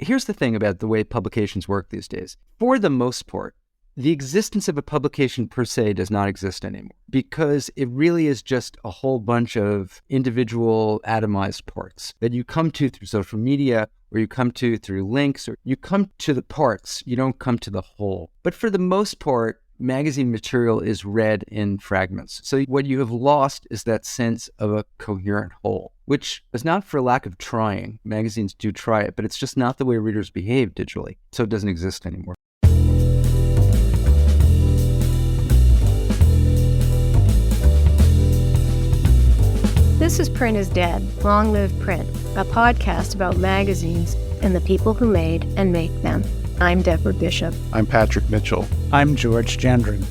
Here's the thing about the way publications work these days. For the most part, the existence of a publication per se does not exist anymore because it really is just a whole bunch of individual atomized parts that you come to through social media, or you come to through links, or you come to the parts, you don't come to the whole. But for the most part, magazine material is read in fragments. So what you have lost is that sense of a coherent whole, which is not for lack of trying. Magazines do try it, but it's just not the way readers behave digitally. So it doesn't exist anymore. This is Print is Dead, Long Live Print, a podcast about magazines and the people who made and make them. I'm Deborah Bishop. I'm Patrick Mitchell. I'm George Gendron.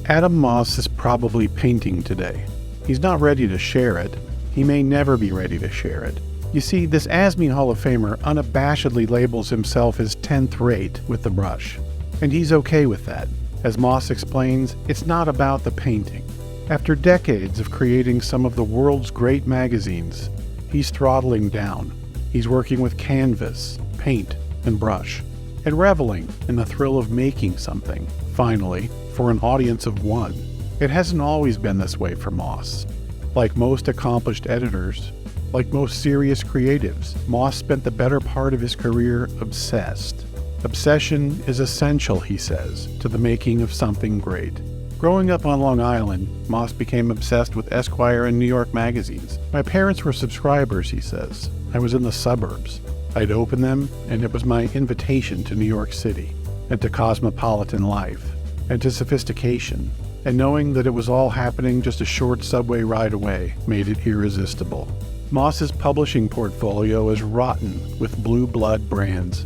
Adam Moss is probably painting today. He's not ready to share it. He may never be ready to share it. You see, this ASME Hall of Famer unabashedly labels himself as 10th rate with the brush. And he's okay with that. As Moss explains, it's not about the painting. After decades of creating some of the world's great magazines, he's throttling down. He's working with canvas, paint, and brush, and reveling in the thrill of making something, finally, for an audience of one. It hasn't always been this way for Moss. Like most accomplished editors, like most serious creatives, Moss spent the better part of his career obsessed. Obsession is essential, he says, to the making of something great. Growing up on Long Island, Moss became obsessed with Esquire and New York magazines. My parents were subscribers, he says. I was in the suburbs. I'd open them, and it was my invitation to New York City, and to cosmopolitan life, and to sophistication. And knowing that it was all happening just a short subway ride away made it irresistible. Moss's publishing portfolio is rotten with blue blood brands.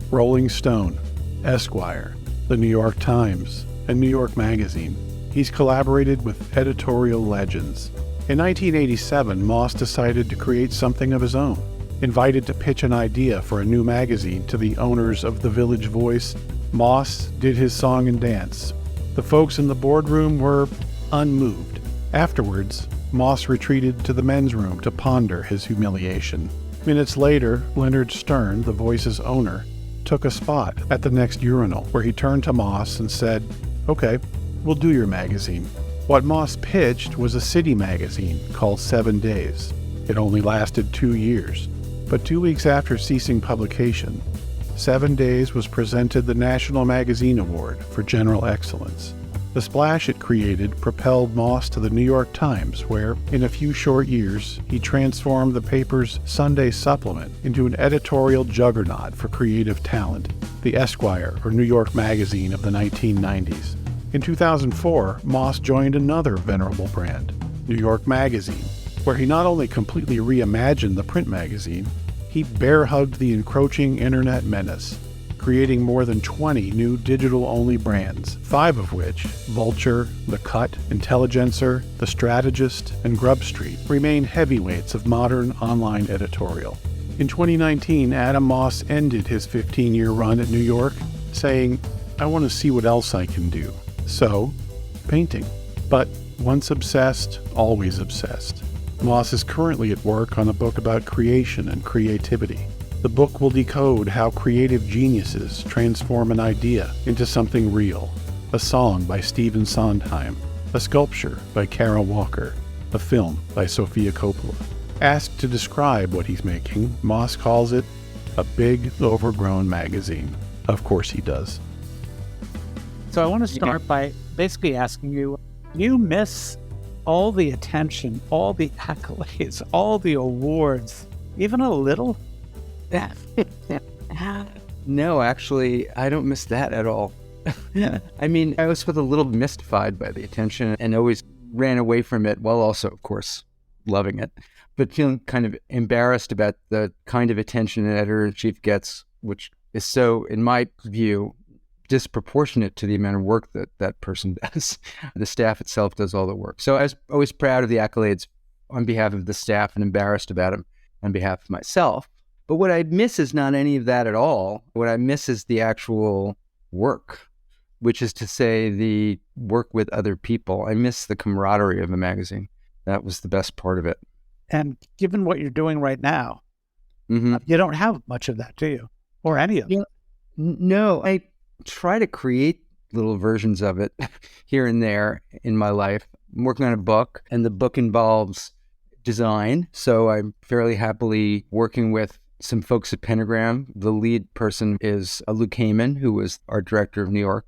Rolling Stone, Esquire, the New York Times, and New York Magazine. He's collaborated with editorial legends. In 1987, Moss decided to create something of his own. Invited to pitch an idea for a new magazine to the owners of The Village Voice, Moss did his song and dance. The folks in the boardroom were unmoved. Afterwards, Moss retreated to the men's room to ponder his humiliation. Minutes later, Leonard Stern, The Voice's owner, took a spot at the next urinal where he turned to Moss and said, "Okay, we'll do your magazine." What Moss pitched was a city magazine called 7 Days. It only lasted 2 years, but 2 weeks after ceasing publication, 7 Days was presented the National Magazine Award for General Excellence. The splash it created propelled Moss to the New York Times, where, in a few short years, he transformed the paper's Sunday supplement into an editorial juggernaut for creative talent, the Esquire, or New York Magazine of the 1990s. In 2004, Moss joined another venerable brand, New York Magazine, where he not only completely reimagined the print magazine, he bear-hugged the encroaching internet menace, creating more than 20 new digital-only brands, 5 of which, Vulture, The Cut, Intelligencer, The Strategist, and Grub Street, remain heavyweights of modern online editorial. In 2019, Adam Moss ended his 15-year run at New York, saying, "I want to see what else I can do." So, painting. But once obsessed, always obsessed. Moss is currently at work on a book about creation and creativity. The book will decode how creative geniuses transform an idea into something real. A song by Stephen Sondheim, a sculpture by Kara Walker, a film by Sofia Coppola. Asked to describe what he's making, Moss calls it a big, overgrown magazine. Of course he does. So I want to start by basically asking you, do you miss all the attention, all the accolades, all the awards, even a little? No, actually, I don't miss that at all. I mean, I was a little mystified by the attention and always ran away from it while also, of course, loving it, but feeling kind of embarrassed about the kind of attention an editor-in-chief gets, which is so, in my view, disproportionate to the amount of work that that person does. The staff itself does all the work. So I was always proud of the accolades on behalf of the staff and embarrassed about them on behalf of myself. But what I miss is not any of that at all. What I miss is the actual work, which is to say the work with other people. I miss the camaraderie of a magazine. That was the best part of it. And given what you're doing right now, you don't have much of that, do you? or any of it? No, I try to create little versions of it here and there in my life. I'm working on a book, and the book involves design. So I'm fairly happily working with some folks at Pentagram. The lead person is Luke Heyman, who was art director of New York.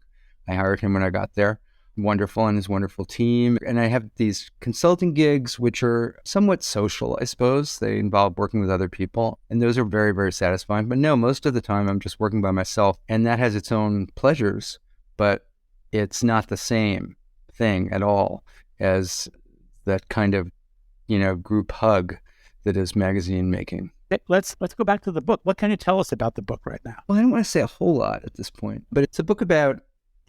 I hired him when I got there. Wonderful, and his wonderful team. And I have these consulting gigs, which are somewhat social, I suppose. They involve working with other people, and those are very, very satisfying. But no, most of the time I'm just working by myself, and that has its own pleasures, but it's not the same thing at all as that kind of, group hug that is magazine making. Let's go back to the book. What can you tell us about the book right now? Well, I don't want to say a whole lot at this point, but it's a book about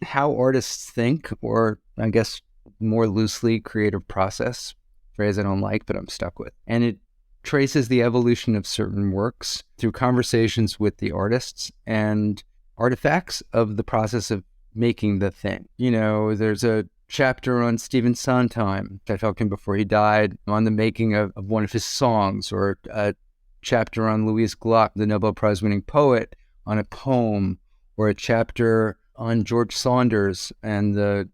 how artists think, or I guess more loosely, creative process, phrase I don't like, but I'm stuck with. And it traces the evolution of certain works through conversations with the artists and artifacts of the process of making the thing. There's a chapter on Stephen Sondheim, which I talked to him before he died, on the making of one of his songs, or a chapter on Louise Gluck, the Nobel Prize winning poet, on a poem, or a chapter on George Saunders and the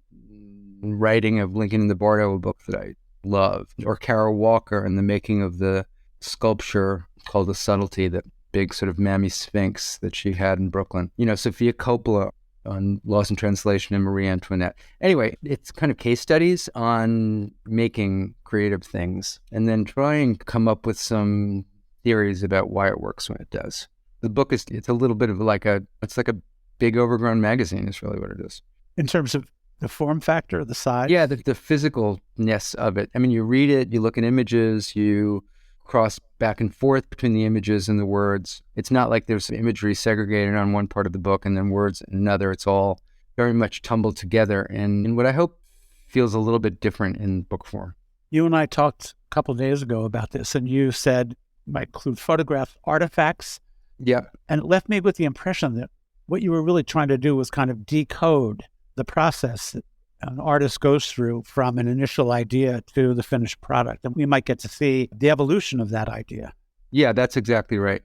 writing of Lincoln in the Bardo, a book that I love, or Carol Walker and the making of the sculpture called The Subtlety, that big sort of Mammy Sphinx that she had in Brooklyn. Sophia Coppola on Lost in Translation and Marie Antoinette. Anyway, it's kind of case studies on making creative things, and then try and come up with some theories about why it works when it does. The book it's a little bit of it's like a big overgrown magazine is really what it is. In terms of the form factor, the size? Yeah, the physicalness of it. I mean, you read it, you look at images, you cross back and forth between the images and the words. It's not like there's imagery segregated on one part of the book and then words in another. It's all very much tumbled together in what I hope feels a little bit different in book form. You and I talked a couple of days ago about this, and you said might include photograph artifacts. Yeah. And it left me with the impression that what you were really trying to do was kind of decode the process that an artist goes through from an initial idea to the finished product. And we might get to see the evolution of that idea. Yeah, that's exactly right.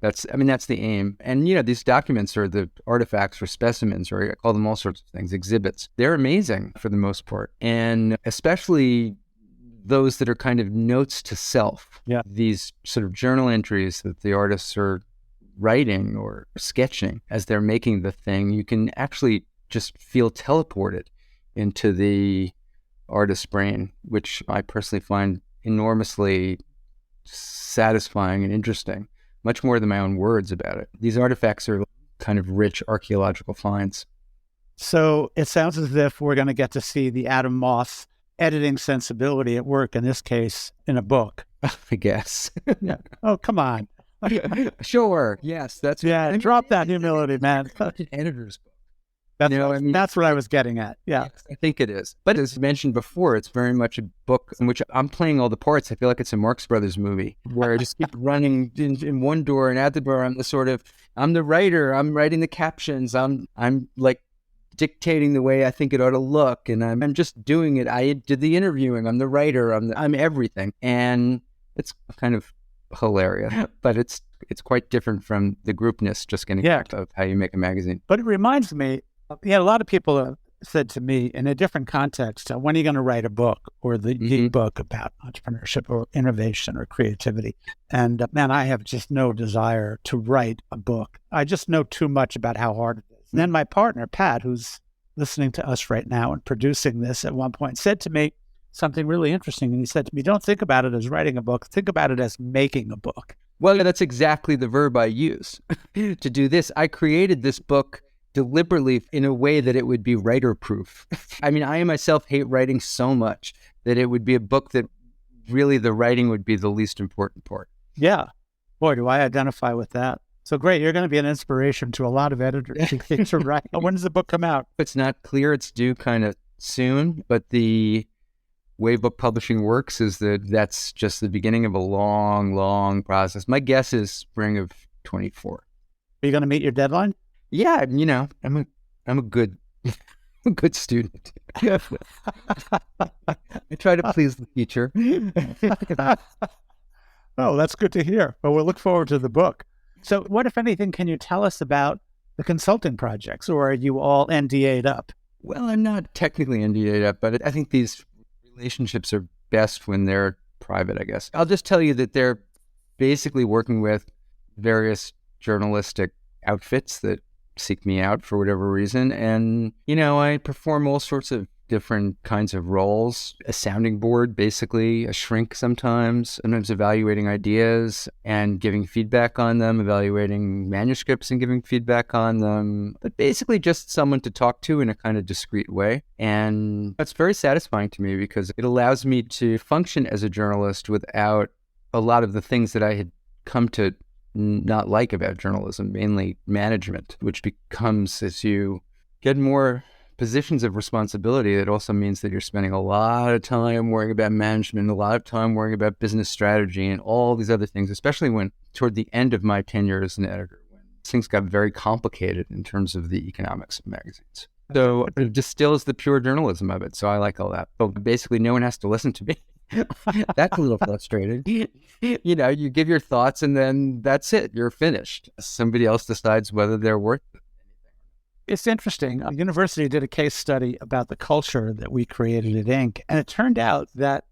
That's the aim. And, these documents are the artifacts or specimens, or I call them all sorts of things, exhibits. They're amazing for the most part. And especially those that are kind of notes to self. Yeah. These sort of journal entries that the artists are writing or sketching as they're making the thing, you can actually just feel teleported into the artist's brain, which I personally find enormously satisfying and interesting, much more than my own words about it. These artifacts are kind of rich archaeological finds. So it sounds as if we're going to get to see the Adam Moss editing sensibility at work, in this case, in a book. I guess. Yeah. Oh, come on. Sure. Yes. That's drop that humility, man. An editor's book. That's what I was getting at. Yeah. Yes, I think it is. But as mentioned before, it's very much a book in which I'm playing all the parts. I feel like it's a Marx Brothers movie where I just keep running in one door and out the door. I'm the writer. I'm writing the captions. I'm like dictating the way I think it ought to look. And I'm just doing it. I did the interviewing. I'm the writer. I'm everything. And it's kind of hilarious, but it's quite different from the groupness, just getting back of how you make a magazine. But it reminds me, a lot of people have said to me in a different context, when are you going to write a book or the book about entrepreneurship or innovation or creativity? And man, I have just no desire to write a book. I just know too much about how hard it is. And then my partner, Pat, who's listening to us right now and producing this at one point, said to me something really interesting. And he said to me, don't think about it as writing a book. Think about it as making a book. Well, that's exactly the verb I use to do this. I created this book deliberately in a way that it would be writer-proof. I myself hate writing so much that it would be a book that really the writing would be the least important part. Yeah. Boy, do I identify with that. So great. You're going to be an inspiration to a lot of editors to write. When does the book come out? It's not clear. It's due kind of soon, but the way book publishing works is that that's just the beginning of a long, long process. My guess is spring of 24. Are you going to meet your deadline? Yeah, I'm a good student. I try to please the teacher. Oh, that's good to hear. Well, we'll look forward to the book. So what, if anything, can you tell us about the consulting projects, or are you all NDA'd up? Well, I'm not technically NDA'd up, but I think these relationships are best when they're private, I guess. I'll just tell you that they're basically working with various journalistic outfits that seek me out for whatever reason. And, I perform all sorts of different kinds of roles, a sounding board, basically, a shrink sometimes evaluating ideas and giving feedback on them, evaluating manuscripts and giving feedback on them, but basically just someone to talk to in a kind of discreet way. And that's very satisfying to me because it allows me to function as a journalist without a lot of the things that I had come to not like about journalism, mainly management, which becomes, as you get more positions of responsibility, that also means that you're spending a lot of time worrying about management, a lot of time worrying about business strategy and all these other things, especially when toward the end of my tenure as an editor, when things got very complicated in terms of the economics of magazines. So it distills the pure journalism of it. So I like all that. But basically, no one has to listen to me. That's a little frustrating. You give your thoughts and then that's it. You're finished. Somebody else decides whether they're worth it. It's interesting. The university did a case study about the culture that we created at Inc. And it turned out that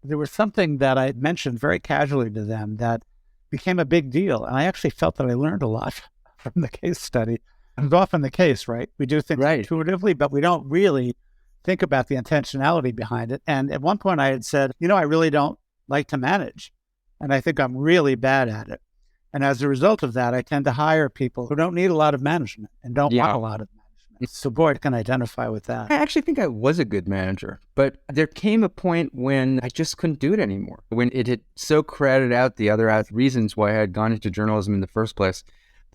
there was something that I mentioned very casually to them that became a big deal. And I actually felt that I learned a lot from the case study. And it's often the case, right? We do things intuitively, but we don't really think about the intentionality behind it. And at one point I had said, I really don't like to manage. And I think I'm really bad at it. And as a result of that, I tend to hire people who don't need a lot of management and don't want a lot of management. So boy, I can identify with that. I actually think I was a good manager, but there came a point when I just couldn't do it anymore. When it had so crowded out the other reasons why I had gone into journalism in the first place,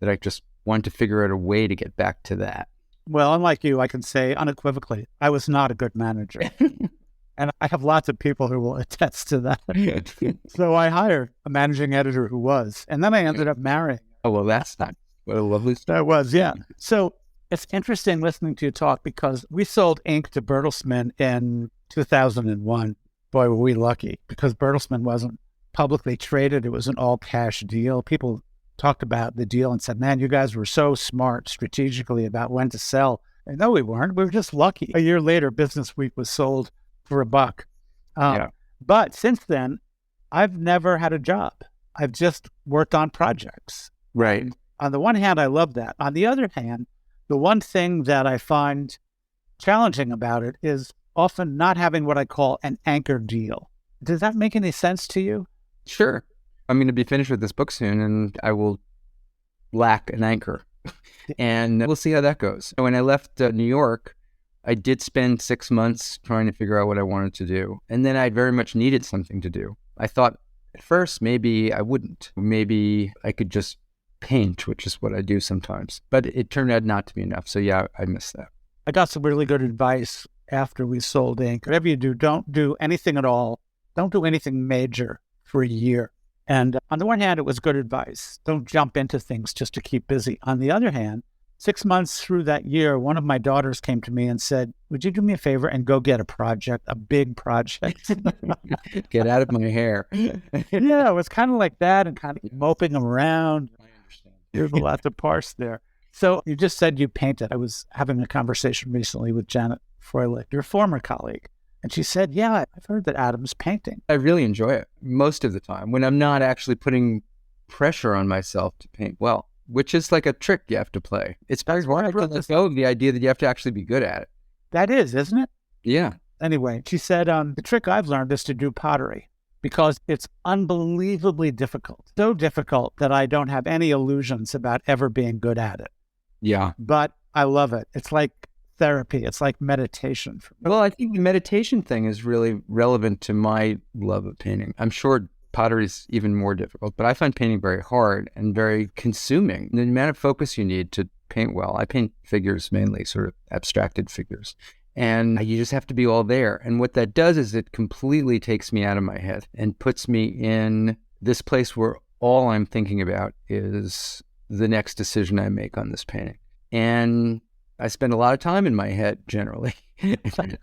that I just wanted to figure out a way to get back to that. Well, unlike you, I can say unequivocally, I was not a good manager. And I have lots of people who will attest to that. So I hired a managing editor who was, and then I ended up marrying. Oh, well, that's not, what a lovely story. That was, yeah. So it's interesting listening to you talk because we sold Inc. to Bertelsmann in 2001. Boy, were we lucky because Bertelsmann wasn't publicly traded. It was an all-cash deal. People talked about the deal and said, man, you guys were so smart strategically about when to sell. And no, we weren't. We were just lucky. A year later, Business Week was sold for $1. But since then, I've never had a job. I've just worked on projects. Right. On the one hand, I love that. On the other hand, the one thing that I find challenging about it is often not having what I call an anchor deal. Does that make any sense to you? Sure. I'm going to be finished with this book soon, and I will lack an anchor. And we'll see how that goes. When I left New York, I did spend 6 months trying to figure out what I wanted to do. And then I very much needed something to do. I thought at first maybe I wouldn't. Maybe I could just paint, which is what I do sometimes. But it turned out not to be enough. So yeah, I missed that. I got some really good advice after we sold Inc. Whatever you do, don't do anything at all. Don't do anything major for a year. And on the one hand, it was good advice. Don't jump into things just to keep busy. On the other hand, 6 months through that year, one of my daughters came to me and said, would you do me a favor and go get a project, a big project? Get out of my hair. Yeah, it was kind of like that and kind of moping around. I understand. There's a lot to parse there. So you just said you painted. I was having a conversation recently with Janet Froelich, your former colleague. And she said, yeah, I've heard that Adam's painting. I really enjoy it most of the time when I'm not actually putting pressure on myself to paint well, which is like a trick you have to play. It's very hard to let go of the idea that you have to actually be good at it. That is, isn't it? Yeah. Anyway, she said, the trick I've learned is to do pottery because it's unbelievably difficult. So difficult that I don't have any illusions about ever being good at it. Yeah. But I love it. It's like therapy. It's like meditation for me. Well, I think the meditation thing is really relevant to my love of painting. I'm sure pottery is even more difficult, but I find painting very hard and very consuming. The amount of focus you need to paint well. I paint figures mainly, sort of abstracted figures. And you just have to be all there. And what that does is it completely takes me out of my head and puts me in this place where all I'm thinking about is the next decision I make on this painting. And I spend a lot of time in my head generally.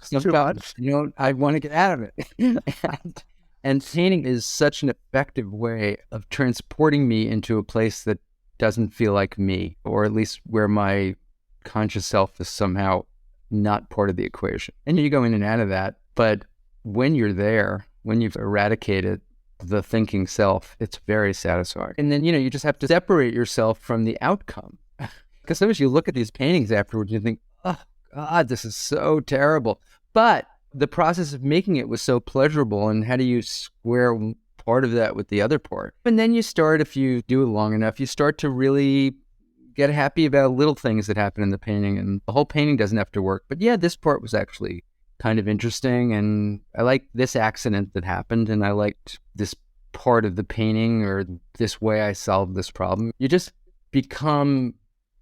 Sometimes, I want to get out of it. And painting is such an effective way of transporting me into a place that doesn't feel like me, or at least where my conscious self is somehow not part of the equation. And you go in and out of that. But when you're there, when you've eradicated the thinking self, it's very satisfying. And then, you just have to separate yourself from the outcome. Because sometimes you look at these paintings afterwards and you think, oh, God, this is so terrible. But the process of making it was so pleasurable. And how do you square part of that with the other part? And then you start, if you do it long enough, you start to really get happy about little things that happen in the painting. And the whole painting doesn't have to work. But yeah, this part was actually kind of interesting. And I liked this accident that happened. And I liked this part of the painting, or this way I solved this problem. You just become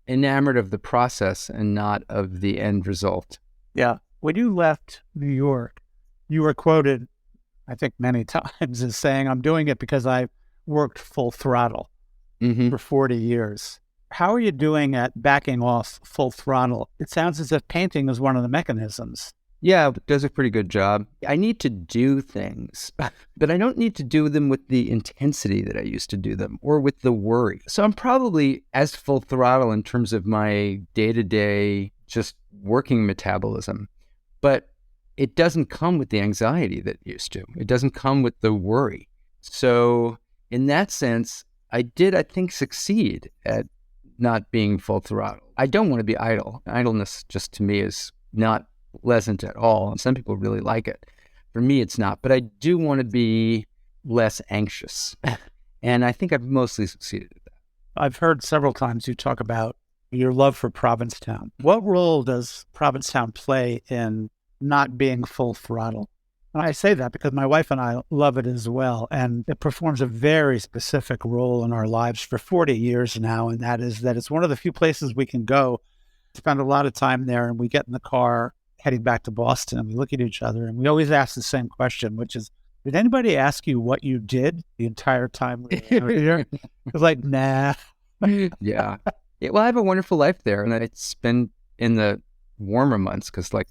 enamored of the process and not of the end result. Yeah. When you left New York, you were quoted, I think many times, as saying, I'm doing it because I worked full throttle for 40 years. How are you doing at backing off full throttle? It sounds as if painting is one of the mechanisms. Yeah, it does a pretty good job. I need to do things, but I don't need to do them with the intensity that I used to do them, or with the worry. So I'm probably as full throttle in terms of my day-to-day just working metabolism, but it doesn't come with the anxiety that it used to. It doesn't come with the worry. So in that sense, I did, I think, succeed at not being full throttle. I don't want to be idle. Idleness just to me is not pleasant at all. And some people really like it. For me, it's not. But I do want to be less anxious. And I think I've mostly succeeded at that. I've heard several times you talk about your love for Provincetown. What role does Provincetown play in not being full throttle? And I say that because my wife and I love it as well. And it performs a very specific role in our lives for 40 years now. And that is that it's one of the few places we can go, spend a lot of time there, and we get in the car heading back to Boston, and we look at each other, and we always ask the same question, which is, did anybody ask you what you did the entire time we were here? It's like, nah. Yeah. Well, I have a wonderful life there, and it's been in the warmer months, because like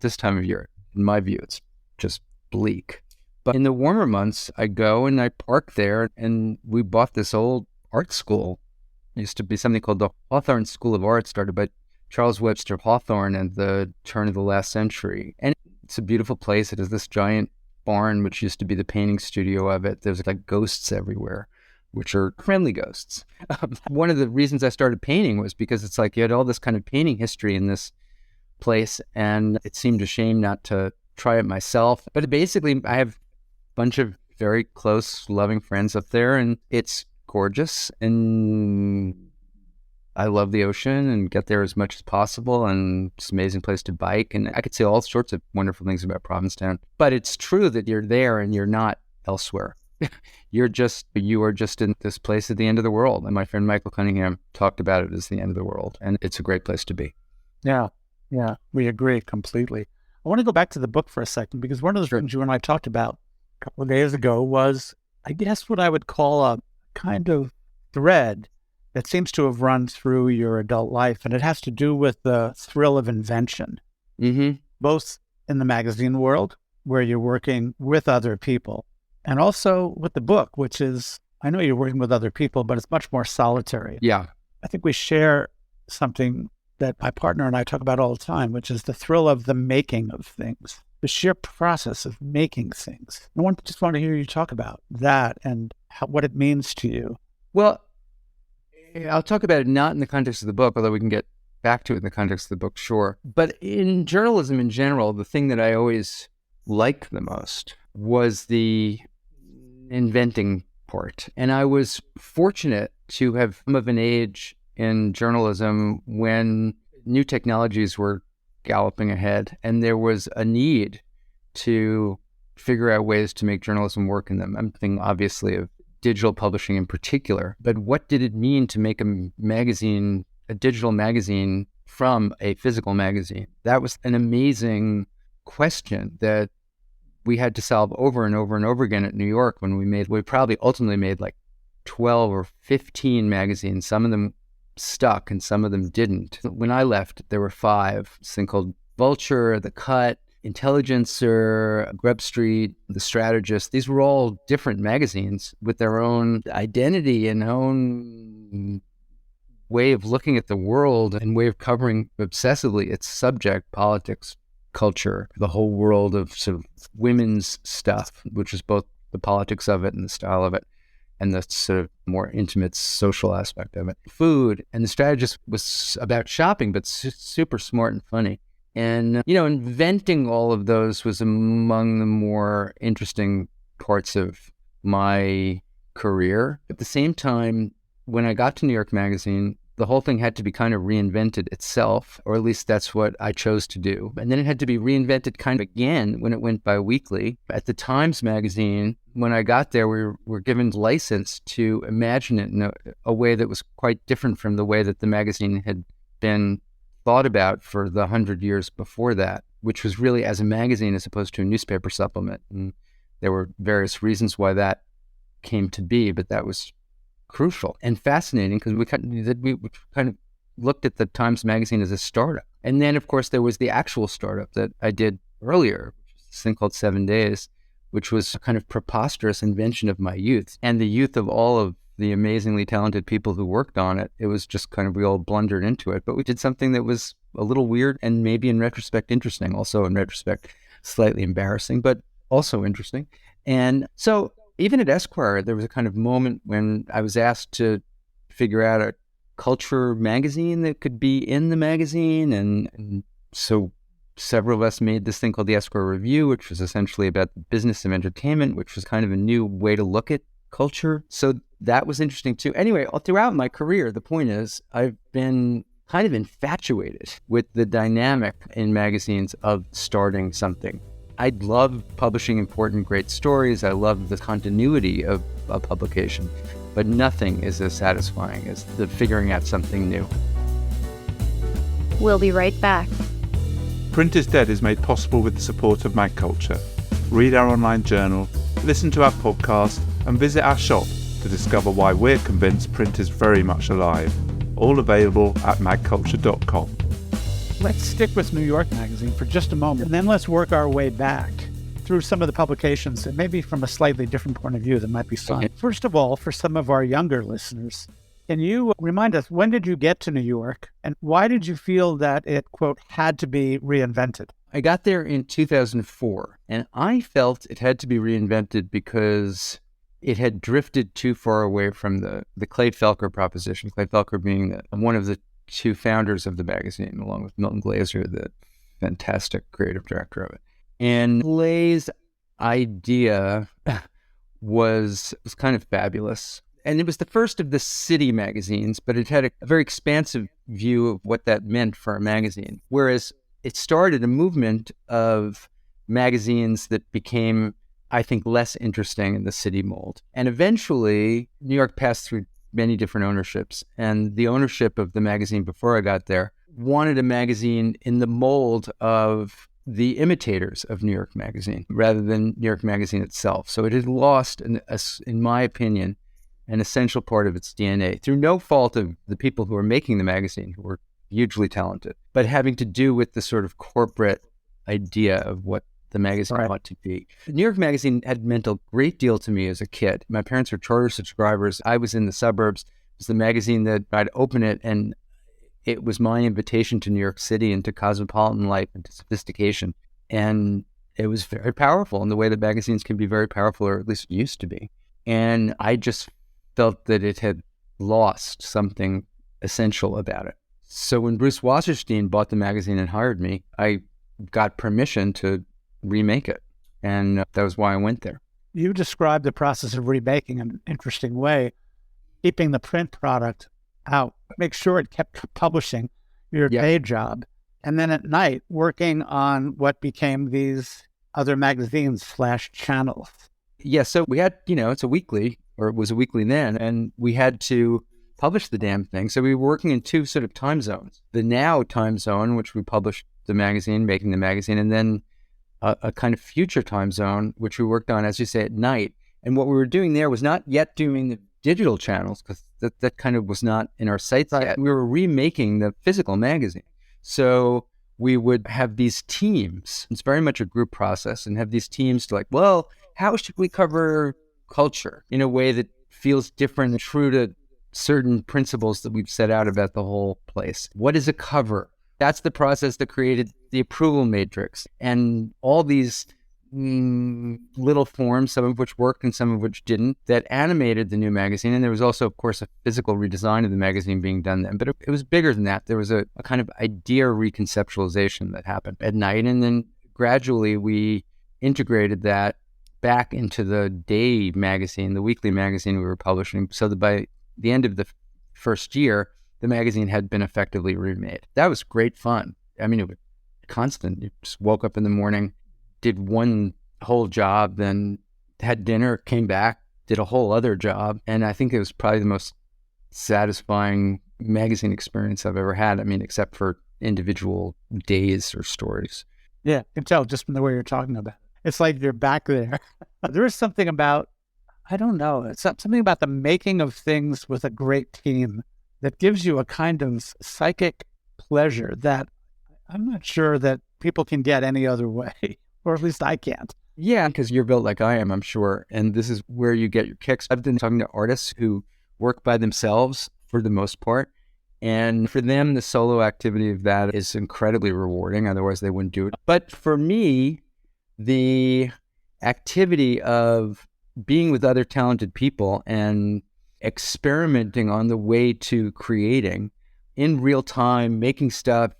this time of year, in my view, it's just bleak. But in the warmer months, I go and I park there, and we bought this old art school. It used to be something called the Hawthorne School of Art, started by Charles Webster Hawthorne at the turn of the last century. And it's a beautiful place. It has this giant barn, which used to be the painting studio of it. There's like ghosts everywhere, which are friendly ghosts. One of the reasons I started painting was because it's like you had all this kind of painting history in this place, and it seemed a shame not to try it myself. But basically, I have a bunch of very close, loving friends up there, and it's gorgeous, and I love the ocean and get there as much as possible, and it's an amazing place to bike. And I could say all sorts of wonderful things about Provincetown. But it's true that you're there and you're not elsewhere. You are just in this place at the end of the world. And my friend Michael Cunningham talked about it as the end of the world. And it's a great place to be. Yeah, we agree completely. I want to go back to the book for a second, because one of the things you and I talked about a couple of days ago was, I guess, what I would call a kind of thread that seems to have run through your adult life, and it has to do with the thrill of invention, both in the magazine world, where you're working with other people, and also with the book, which is, I know you're working with other people, but it's much more solitary. Yeah. I think we share something that my partner and I talk about all the time, which is the thrill of the making of things, the sheer process of making things. I just want to hear you talk about that and what it means to you. Well, I'll talk about it not in the context of the book, although we can get back to it in the context of the book, sure. But in journalism in general, the thing that I always liked the most was the inventing part. And I was fortunate to have come of an age in journalism when new technologies were galloping ahead, and there was a need to figure out ways to make journalism work in them. I'm thinking, obviously, of digital publishing in particular, but what did it mean to make a digital magazine from a physical magazine? That was an amazing question that we had to solve over and over and over again at New York when we probably ultimately made like 12 or 15 magazines. Some of them stuck and some of them didn't. When I left, there were 5, this thing called Vulture, The Cut, Intelligencer, Grub Street, The Strategist. These were all different magazines with their own identity and own way of looking at the world and way of covering obsessively its subject, politics, culture, the whole world of sort of women's stuff, which is both the politics of it and the style of it, and the sort of more intimate social aspect of it. Food, and the strategist was about shopping, but super smart and funny. And, inventing all of those was among the more interesting parts of my career. At the same time, when I got to New York Magazine, the whole thing had to be kind of reinvented itself, or at least that's what I chose to do. And then it had to be reinvented kind of again when it went bi-weekly. At the Times Magazine, when I got there, we were given license to imagine it in a way that was quite different from the way that the magazine had been thought about for the 100 years before that, which was really as a magazine as opposed to a newspaper supplement. And there were various reasons why that came to be, but that was crucial and fascinating because we kind of looked at the Times Magazine as a startup. And then, of course, there was the actual startup that I did earlier, which is this thing called 7 Days, which was a kind of preposterous invention of my youth and the youth of all of the amazingly talented people who worked on it. It was just kind of, we all blundered into it, but we did something that was a little weird and maybe in retrospect interesting, also in retrospect slightly embarrassing, but also interesting. And so even at Esquire, there was a kind of moment when I was asked to figure out a culture magazine that could be in the magazine. And so several of us made this thing called the Esquire Review, which was essentially about the business of entertainment, which was kind of a new way to look at culture. So that was interesting too. Anyway, throughout my career, the point is I've been kind of infatuated with the dynamic in magazines of starting something. I love publishing important, great stories. I love the continuity of a publication, but nothing is as satisfying as the figuring out something new. We'll be right back. Print is Dead is made possible with the support of Mag Culture. Read our online journal, listen to our podcast, and visit our shop to discover why we're convinced print is very much alive. All available at magculture.com. Let's stick with New York Magazine for just a moment, and then let's work our way back through some of the publications, and maybe from a slightly different point of view that might be fun. Okay. First of all, for some of our younger listeners, can you remind us, when did you get to New York, and why did you feel that it, quote, had to be reinvented? I got there in 2004, and I felt it had to be reinvented because it had drifted too far away from the Clay Felker proposition, Clay Felker being one of the two founders of the magazine, along with Milton Glaser, the fantastic creative director of it. And Clay's idea was kind of fabulous. And it was the first of the city magazines, but it had a very expansive view of what that meant for a magazine. Whereas it started a movement of magazines that became, I think, less interesting in the city mold. And eventually, New York passed through many different ownerships. And the ownership of the magazine before I got there wanted a magazine in the mold of the imitators of New York Magazine rather than New York Magazine itself. So it had lost, in my opinion, an essential part of its DNA through no fault of the people who were making the magazine, who were hugely talented, but having to do with the sort of corporate idea of what the magazine ought to be. New York Magazine had meant a great deal to me as a kid. My parents were charter subscribers. I was in the suburbs. It was the magazine that I'd open it, and it was my invitation to New York City and to cosmopolitan life and to sophistication. And it was very powerful in the way that magazines can be very powerful, or at least used to be. And I just felt that it had lost something essential about it. So when Bruce Wasserstein bought the magazine and hired me, I got permission to remake it. And that was why I went there. You described the process of remaking in an interesting way, keeping the print product out, make sure it kept publishing your day job, and then at night working on what became these other magazines / channels. Yeah, so we had, it's a weekly, or it was a weekly then, and we had to publish the damn thing. So we were working in two sort of time zones. The now time zone, which we published the magazine, making the magazine, and then a kind of future time zone, which we worked on, as you say, at night. And what we were doing there was not yet doing the digital channels, because that kind of was not in our sights yet. We were remaking the physical magazine. So we would have these teams. It's very much a group process, and have these teams to how should we cover culture in a way that feels different and true to certain principles that we've set out about the whole place. What is a cover? That's the process that created the approval matrix and all these little forms, some of which worked and some of which didn't, that animated the new magazine. And there was also, of course, a physical redesign of the magazine being done then. But it was bigger than that. There was a kind of idea reconceptualization that happened at night. And then gradually we integrated that back into the day magazine, the weekly magazine we were publishing, so that by the end of the first year, the magazine had been effectively remade. That was great fun. I mean, it was constant. You just woke up in the morning, did one whole job, then had dinner, came back, did a whole other job. And I think it was probably the most satisfying magazine experience I've ever had. I mean, except for individual days or stories. Yeah, I can tell just from the way you're talking about it. It's like you're back there. There is something about, I don't know, it's something about the making of things with a great team that gives you a kind of psychic pleasure that I'm not sure that people can get any other way, or at least I can't. Yeah, because you're built like I am, I'm sure. And this is where you get your kicks. I've been talking to artists who work by themselves for the most part. And for them, the solo activity of that is incredibly rewarding. Otherwise, they wouldn't do it. But for me, the activity of being with other talented people and experimenting on the way to creating in real time, making stuff,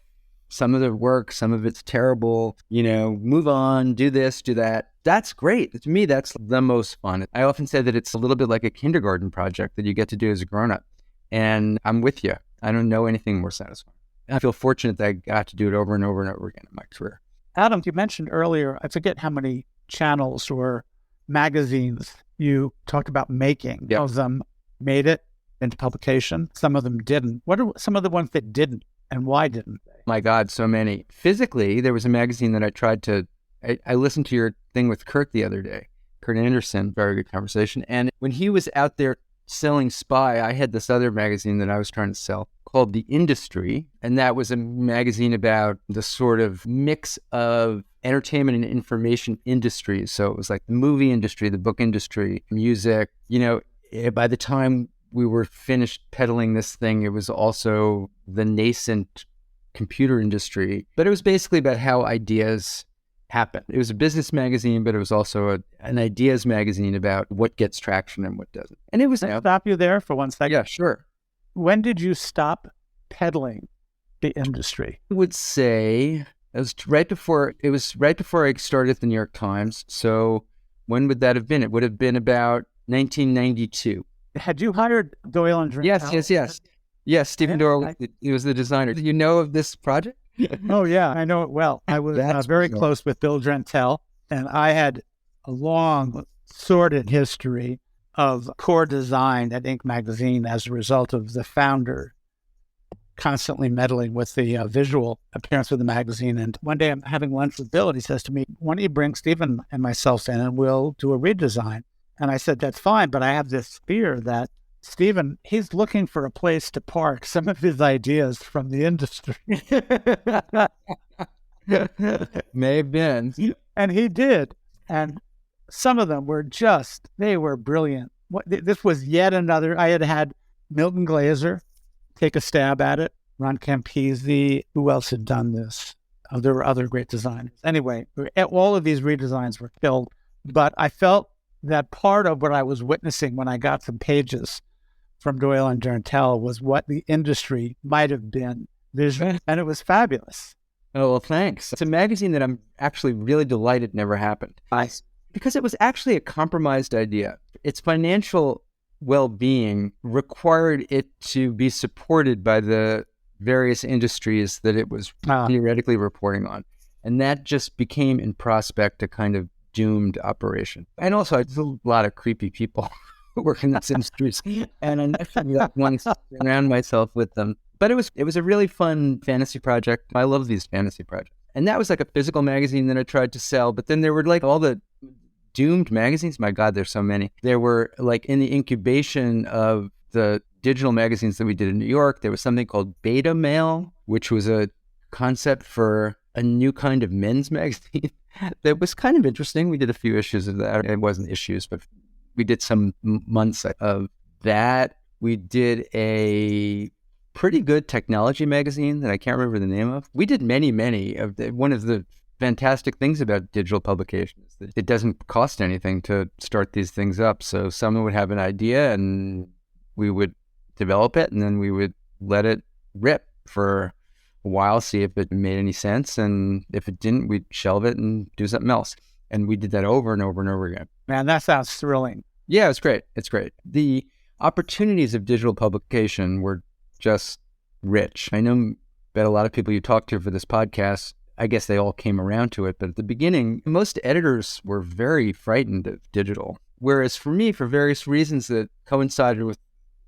some of it works, some of it's terrible, move on, do this, do that. That's great. To me, that's the most fun. I often say that it's a little bit like a kindergarten project that you get to do as a grown-up. And I'm with you. I don't know anything more satisfying. I feel fortunate that I got to do it over and over and over again in my career. Adam, you mentioned earlier, I forget how many channels or magazines you talked about making. Yep. Some of them made it into publication. Some of them didn't. What are some of the ones that didn't, and why didn't they? My God, so many. Physically, there was a magazine that I tried to, I listened to your thing with Kurt the other day, Kurt Anderson, very good conversation. And when he was out there selling Spy, I had this other magazine that I was trying to sell called The Industry. And that was a magazine about the sort of mix of entertainment and information industries. So it was like the movie industry, the book industry, music. By the time we were finished peddling this thing, it was also the nascent computer industry. But it was basically about how ideas happen. It was a business magazine, but it was also an ideas magazine about what gets traction and what doesn't. And it was... Can I stop you there for 1 second? Yeah, sure. When did you stop peddling the industry? I would say it was right before I started at the New York Times. So when would that have been? It would have been about 1992. Had you hired Doyle and Drentel? Yes, Stephen Doyle, he was the designer. Do you know of this project? Oh, yeah, I know it well. I was very close with Bill Drentel, and I had a long, sordid history of core design at Inc. magazine as a result of the founder constantly meddling with the visual appearance of the magazine. And one day I'm having lunch with Bill, and he says to me, why don't you bring Stephen and myself in and we'll do a redesign? And I said, that's fine, but I have this fear that Stephen, he's looking for a place to park some of his ideas from the industry. May have been. And he did. And some of them were they were brilliant. This was yet another, I had Milton Glaser take a stab at it, Ron Campisi, who else had done this? There were other great designers. Anyway, all of these redesigns were killed, but I felt that part of what I was witnessing when I got some pages from Doyle and Drentel was what the industry might have been visually, and it was fabulous. Oh, well, thanks. It's a magazine that I'm actually really delighted never happened. Because it was actually a compromised idea. Its financial well-being required it to be supported by the various industries that it was theoretically reporting on. And that just became, in prospect, a kind of doomed operation. And also, there's a lot of creepy people who work in those industries, and I want to surround myself with them. But it was a really fun fantasy project. I love these fantasy projects. And that was like a physical magazine that I tried to sell. But then there were like all the doomed magazines. My God, there's so many. There were like in the incubation of the digital magazines that we did in New York, there was something called Beta Mail, which was a concept for a new kind of men's magazine that was kind of interesting. We did a few issues of that. It wasn't issues, but we did some months of that. We did a pretty good technology magazine that I can't remember the name of. We did many of one of the fantastic things about digital publication is that it doesn't cost anything to start these things up. So someone would have an idea and we would develop it, and then we would let it rip for a while, see if it made any sense. And if it didn't, we'd shelve it and do something else. And we did that over and over and over again. Man, that sounds thrilling. Yeah, it's great. It's great. The opportunities of digital publication were just rich. I know that a lot of people you talk to for this podcast, I guess they all came around to it. But at the beginning, most editors were very frightened of digital. Whereas for me, for various reasons that coincided with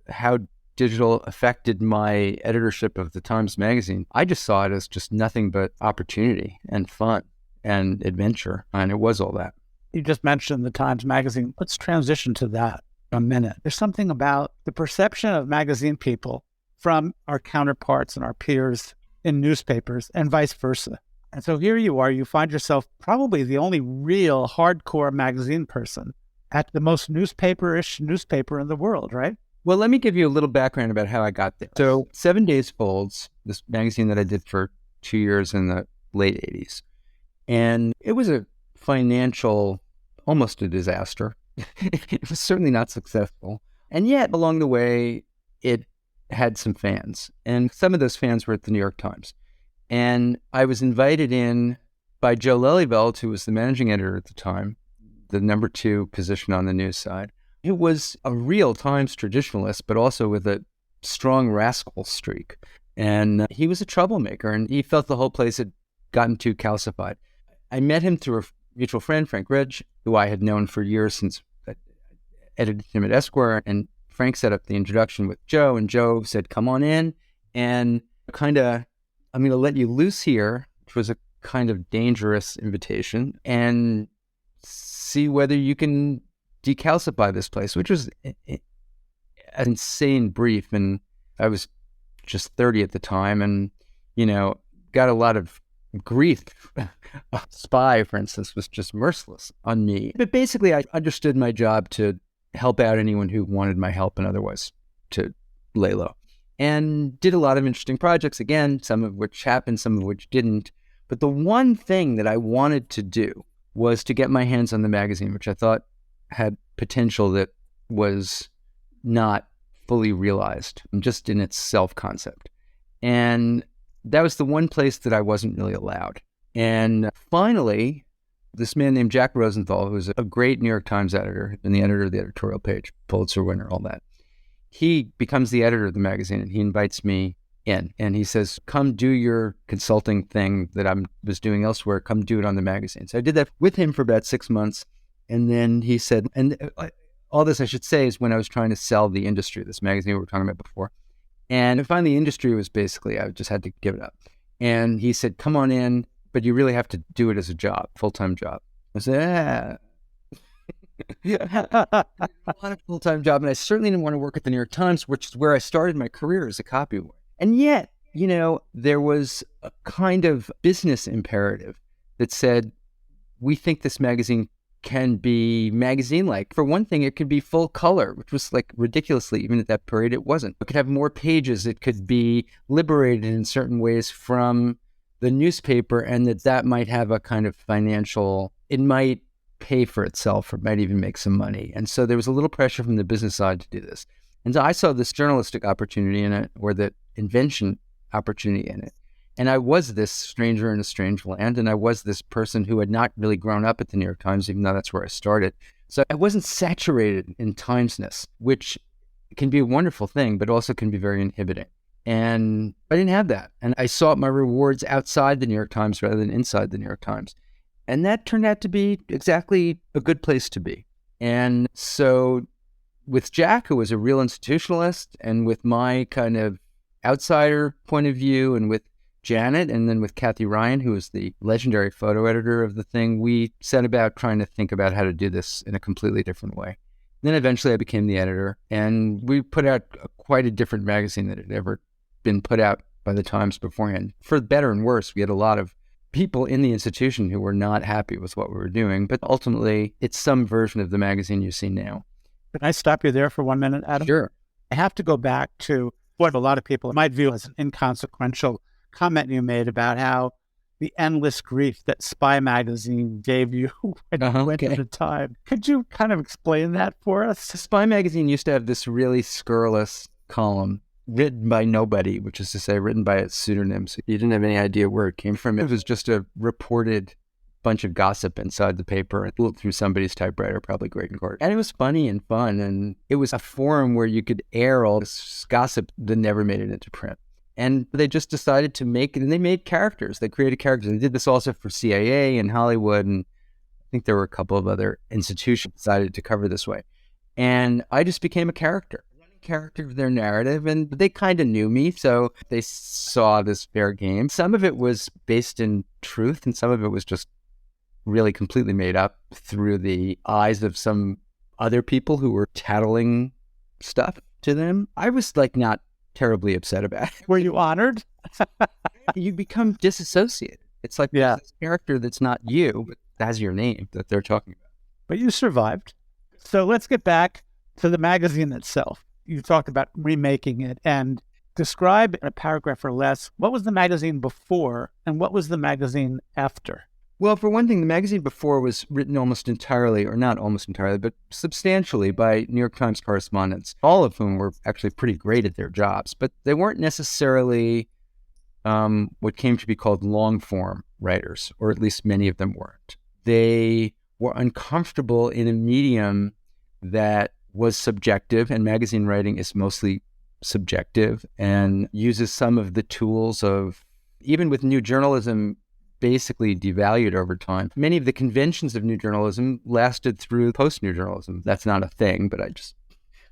how digital affected my editorship of the Times Magazine, I just saw it as just nothing but opportunity and fun and adventure. And it was all that. You just mentioned the Times Magazine. Let's transition to that a minute. There's something about the perception of magazine people from our counterparts and our peers in newspapers and vice versa. And so here you are, you find yourself probably the only real hardcore magazine person at the most newspaper-ish newspaper in the world, right? Well, let me give you a little background about how I got there. So 7 Days Folds, this magazine that I did for 2 years in the late 80s. And it was a financial, almost a disaster. It was certainly not successful. And yet, along the way, it had some fans. And some of those fans were at the New York Times. And I was invited in by Joe Lelyveld, who was the managing editor at the time, the number 2 position on the news side. It was a real Times traditionalist, but also with a strong rascal streak. And he was a troublemaker, and he felt the whole place had gotten too calcified. I met him through a mutual friend, Frank Ridge, who I had known for years since I edited him at Esquire. And Frank set up the introduction with Joe, and Joe said, come on in and kind of, I'm going to let you loose here, which was a kind of dangerous invitation, and see whether you can decalcify this place, which was an insane brief. And I was just 30 at the time and, got a lot of grief. Spy, for instance, was just merciless on me. But basically, I understood my job to help out anyone who wanted my help and otherwise to lay low. And did a lot of interesting projects, again, some of which happened, some of which didn't. But the one thing that I wanted to do was to get my hands on the magazine, which I thought had potential that was not fully realized, just in its self-concept. And that was the one place that I wasn't really allowed. And finally, this man named Jack Rosenthal, who was a great New York Times editor and the editor of the editorial page, Pulitzer winner, all that, he becomes the editor of the magazine, and he invites me in. And he says, come do your consulting thing that I was doing elsewhere. Come do it on the magazine. So I did that with him for about 6 months. And then he said, and all this I should say is when I was trying to sell the industry, this magazine we were talking about before. And finally, the industry was basically, I just had to give it up. And he said, come on in, but you really have to do it as a job, full-time job. I said, I want a full-time job. And I certainly didn't want to work at the New York Times, which is where I started my career as a copy boy. And yet, there was a kind of business imperative that said, we think this magazine can be magazine-like. For one thing, it could be full color, which was like ridiculously, even at that period, it wasn't. It could have more pages. It could be liberated in certain ways from the newspaper, and that might have a kind of financial, it might pay for itself or might even make some money. And so there was a little pressure from the business side to do this. And so I saw this journalistic opportunity in it, or the invention opportunity in it. And I was this stranger in a strange land, and I was this person who had not really grown up at the New York Times, even though that's where I started. So I wasn't saturated in Timesness, which can be a wonderful thing, but also can be very inhibiting. And I didn't have that. And I sought my rewards outside the New York Times rather than inside the New York Times. And that turned out to be exactly a good place to be. And so with Jack, who was a real institutionalist, and with my kind of outsider point of view, and with Janet, and then with Kathy Ryan, who was the legendary photo editor of the thing, we set about trying to think about how to do this in a completely different way. Then eventually I became the editor, and we put out quite a different magazine than had ever been put out by the Times beforehand. For better and worse, we had a lot of people in the institution who were not happy with what we were doing, but ultimately it's some version of the magazine you see now. Can I stop you there for 1 minute, Adam? Sure. I have to go back to what a lot of people might view as an inconsequential comment you made about how the endless grief that Spy magazine gave you when you went at the time. Could you kind of explain that for us? Spy magazine used to have this really scurrilous column written by nobody, which is to say written by its pseudonyms. You didn't have any idea where it came from. It was just a reported bunch of gossip inside the paper and through somebody's typewriter, probably Greg Court. And it was funny and fun. And it was a forum where you could air all this gossip that never made it into print. And they just decided to make it, and they made characters. They created characters. They did this also for CIA and Hollywood, and I think there were a couple of other institutions decided to cover this way. And I just became a character of their narrative, and they kind of knew me, so they saw this fair game. Some of it was based in truth, and some of it was just really completely made up through the eyes of some other people who were tattling stuff to them. I was not terribly upset about it. Were you honored? You become disassociated. It's like this character that's not you, but has your name that they're talking about. But you survived. So let's get back to the magazine itself. You talked about remaking it, and describe in a paragraph or less, what was the magazine before and what was the magazine after? Well, for one thing, the magazine before was written almost entirely, or not almost entirely, but substantially by New York Times correspondents, all of whom were actually pretty great at their jobs, but they weren't necessarily what came to be called long-form writers, or at least many of them weren't. They were uncomfortable in a medium that was subjective, and magazine writing is mostly subjective and uses some of the tools of, even with new journalism basically devalued over time, many of the conventions of new journalism lasted through post-new journalism. That's not a thing, but I just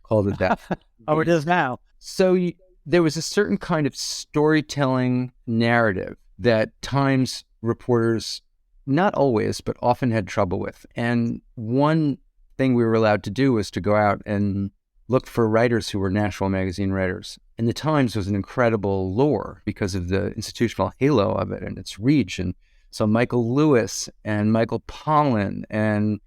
called it that. Oh, it is now. So there was a certain kind of storytelling narrative that Times reporters, not always, but often had trouble with. And one thing we were allowed to do was to go out and look for writers who were national magazine writers. And the Times was an incredible lure because of the institutional halo of it and its reach. And so Michael Lewis and Michael Pollan and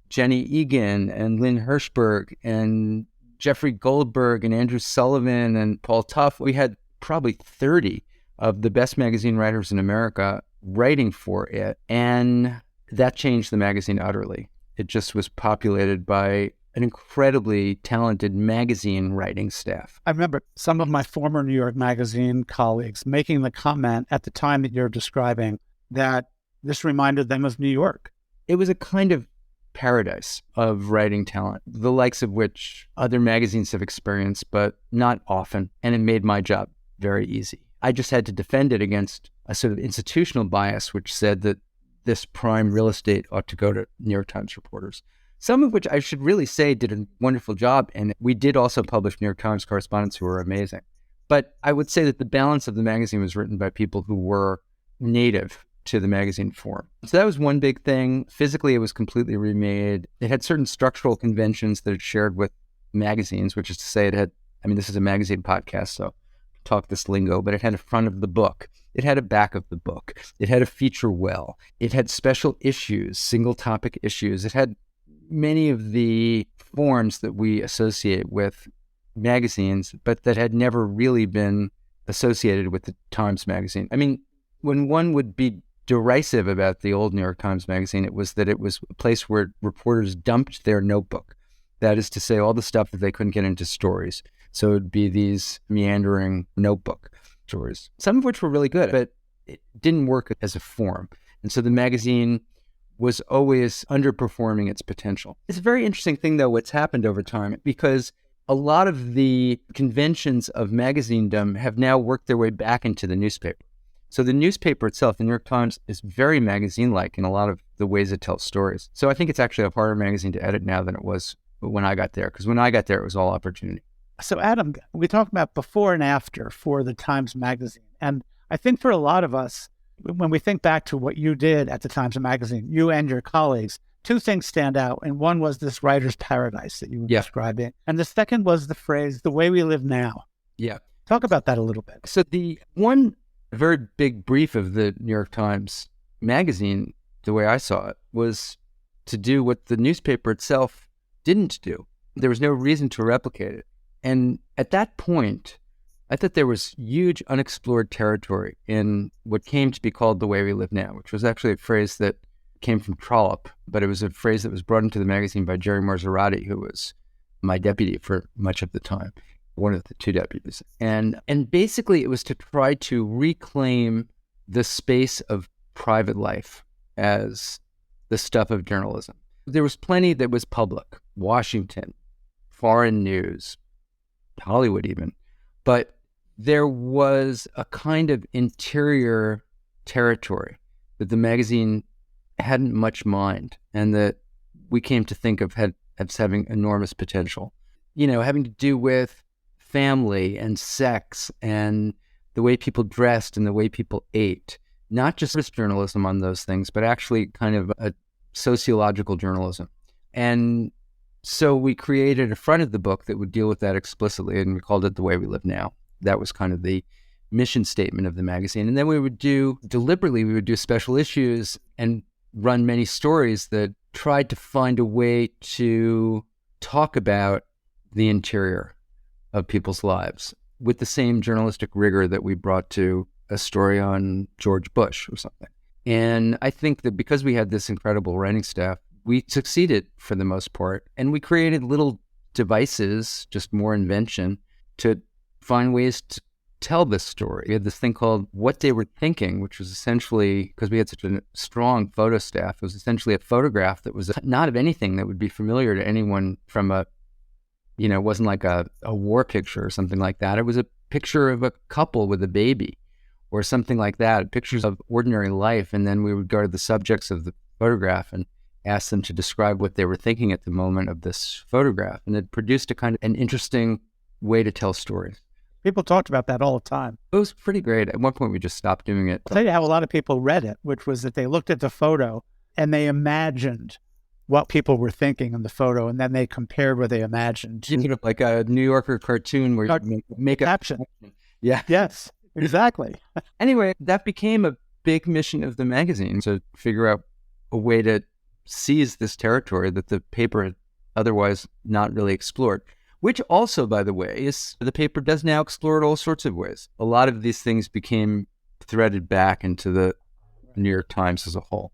Jenny Egan and Lynn Hirschberg and Jeffrey Goldberg and Andrew Sullivan and Paul Tuff, we had probably 30 of the best magazine writers in America writing for it. And that changed the magazine utterly. It just was populated by an incredibly talented magazine writing staff. I remember some of my former New York Magazine colleagues making the comment at the time that you're describing that this reminded them of New York. It was a kind of paradise of writing talent, the likes of which other magazines have experienced, but not often. And it made my job very easy. I just had to defend it against a sort of institutional bias, which said that this prime real estate ought to go to New York Times reporters. Some of which I should really say did a wonderful job. And we did also publish New York Times correspondents who were amazing. But I would say that the balance of the magazine was written by people who were native to the magazine form. So that was one big thing. Physically, it was completely remade. It had certain structural conventions that it shared with magazines, which is to say this is a magazine podcast, so talk this lingo, but it had a front of the book. It had a back of the book. It had a feature well. It had special issues, single topic issues. It had many of the forms that we associate with magazines, but that had never really been associated with the Times Magazine. I mean, when one would be derisive about the old New York Times Magazine, it was that it was a place where reporters dumped their notebook. That is to say, all the stuff that they couldn't get into stories. So it would be these meandering notebook stories, some of which were really good, but it didn't work as a form. And so the magazine was always underperforming its potential. It's a very interesting thing, though, what's happened over time, because a lot of the conventions of magazinedom have now worked their way back into the newspaper. So the newspaper itself, the New York Times, is very magazine-like in a lot of the ways it tells stories. So I think it's actually a harder magazine to edit now than it was when I got there, because when I got there, it was all opportunity. So Adam, we talked about before and after for the Times Magazine. And I think for a lot of us, when we think back to what you did at the Times Magazine, you and your colleagues, two things stand out. And one was this writer's paradise that you were describing. And the second was the phrase, the way we live now. Yeah. Talk about that a little bit. So the one very big brief of the New York Times Magazine, the way I saw it, was to do what the newspaper itself didn't do. There was no reason to replicate it. And at that point, I thought there was huge unexplored territory in what came to be called the way we live now, which was actually a phrase that came from Trollope, but it was a phrase that was brought into the magazine by Jerry Marzorati, who was my deputy for much of the time, one of the two deputies. And basically it was to try to reclaim the space of private life as the stuff of journalism. There was plenty that was public, Washington, foreign news, Hollywood even, but there was a kind of interior territory that the magazine hadn't much mind and that we came to think of as having enormous potential, having to do with family and sex and the way people dressed and the way people ate, not just journalism on those things, but actually kind of a sociological journalism. And so we created a front of the book that would deal with that explicitly, and we called it The Way We Live Now. That was kind of the mission statement of the magazine. And then we would do special issues and run many stories that tried to find a way to talk about the interior of people's lives with the same journalistic rigor that we brought to a story on George Bush or something. And I think that because we had this incredible writing staff, we succeeded for the most part. And we created little devices, just more invention, to find ways to tell this story. We had this thing called What They Were Thinking, which was essentially, because we had such a strong photo staff, it was essentially a photograph that was not of anything that would be familiar to anyone from it wasn't like a war picture or something like that. It was a picture of a couple with a baby or something like that, pictures of ordinary life. And then we would go to the subjects of the photograph and ask them to describe what they were thinking at the moment of this photograph. And it produced a kind of an interesting way to tell stories. People talked about that all the time. It was pretty great. At one point, we just stopped doing it. I'll tell you how a lot of people read it, which was that they looked at the photo and they imagined what people were thinking in the photo, and then they compared what they imagined. Like a New Yorker cartoon where you make a caption. Yeah. Yes, exactly. Anyway, that became a big mission of the magazine, to figure out a way to seize this territory that the paper had otherwise not really explored. Which also, by the way, is the paper does now explore it all sorts of ways. A lot of these things became threaded back into the New York Times as a whole.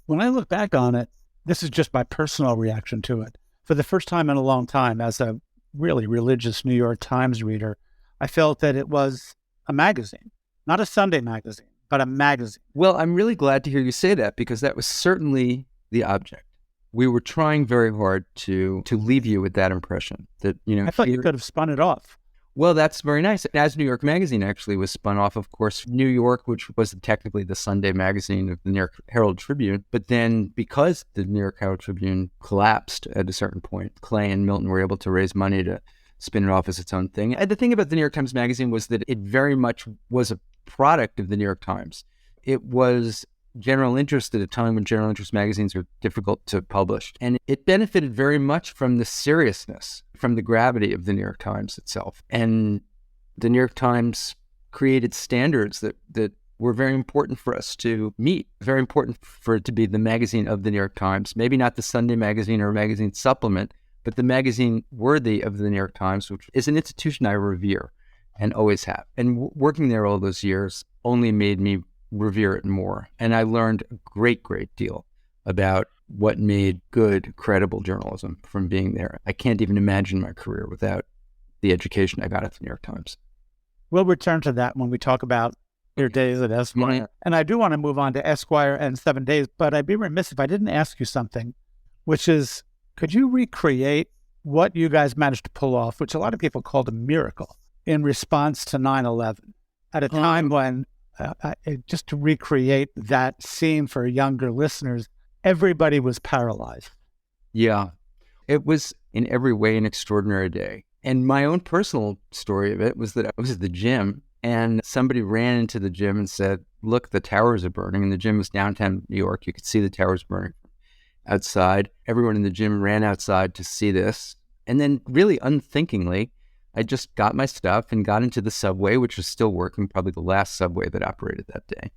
When I look back on it, this is just my personal reaction to it. For the first time in a long time, as a really religious New York Times reader, I felt that it was a magazine, not a Sunday magazine, but a magazine. Well, I'm really glad to hear you say that, because that was certainly the object. We were trying very hard to leave you with that impression that, I thought you could have spun it off. Well, that's very nice. As New York Magazine actually was spun off, of course, New York, which was technically the Sunday magazine of the New York Herald Tribune. But then because the New York Herald Tribune collapsed at a certain point, Clay and Milton were able to raise money to spin it off as its own thing. And the thing about the New York Times Magazine was that it very much was a product of the New York Times. It was general interest at a time when general interest magazines are difficult to publish. And it benefited very much from the seriousness, from the gravity of the New York Times itself. And the New York Times created standards that were very important for us to meet, very important for it to be the magazine of the New York Times, maybe not the Sunday magazine or a magazine supplement, but the magazine worthy of the New York Times, which is an institution I revere and always have. And working there all those years only made me revere it more. And I learned a great deal about what made good, credible journalism from being there. I can't even imagine my career without the education I got at the New York Times. We'll return to that when we talk about your days at Esquire. Yeah. And I do want to move on to Esquire and 7 Days, but I'd be remiss if I didn't ask you something, which is, could you recreate what you guys managed to pull off, which a lot of people called a miracle, in response to 9/11, at a time when just to recreate that scene for younger listeners, everybody was paralyzed. Yeah, it was in every way an extraordinary day. And my own personal story of it was that I was at the gym and somebody ran into the gym and said, look, the towers are burning. And the gym was downtown New York. You could see the towers burning outside. Everyone in the gym ran outside to see this. And then really unthinkingly, I just got my stuff and got into the subway, which was still working, probably the last subway that operated that day,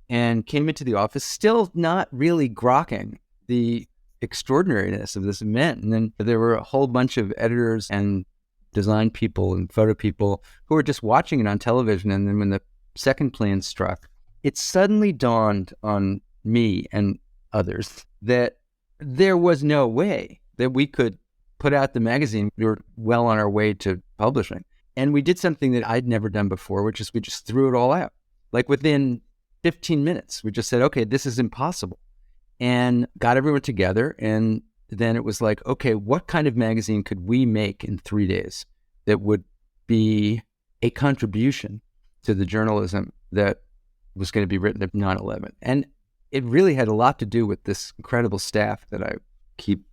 and came into the office, still not really grokking the extraordinariness of this event. And then there were a whole bunch of editors and design people and photo people who were just watching it on television. And then when the second plan struck, it suddenly dawned on me and others that there was no way that we could put out the magazine. We were well on our way to publishing. And we did something that I'd never done before, which is we just threw it all out. Like within 15 minutes, we just said, okay, this is impossible. And got everyone together. And then it was like, okay, what kind of magazine could we make in 3 days that would be a contribution to the journalism that was going to be written at 9/11? And it really had a lot to do with this incredible staff that I keep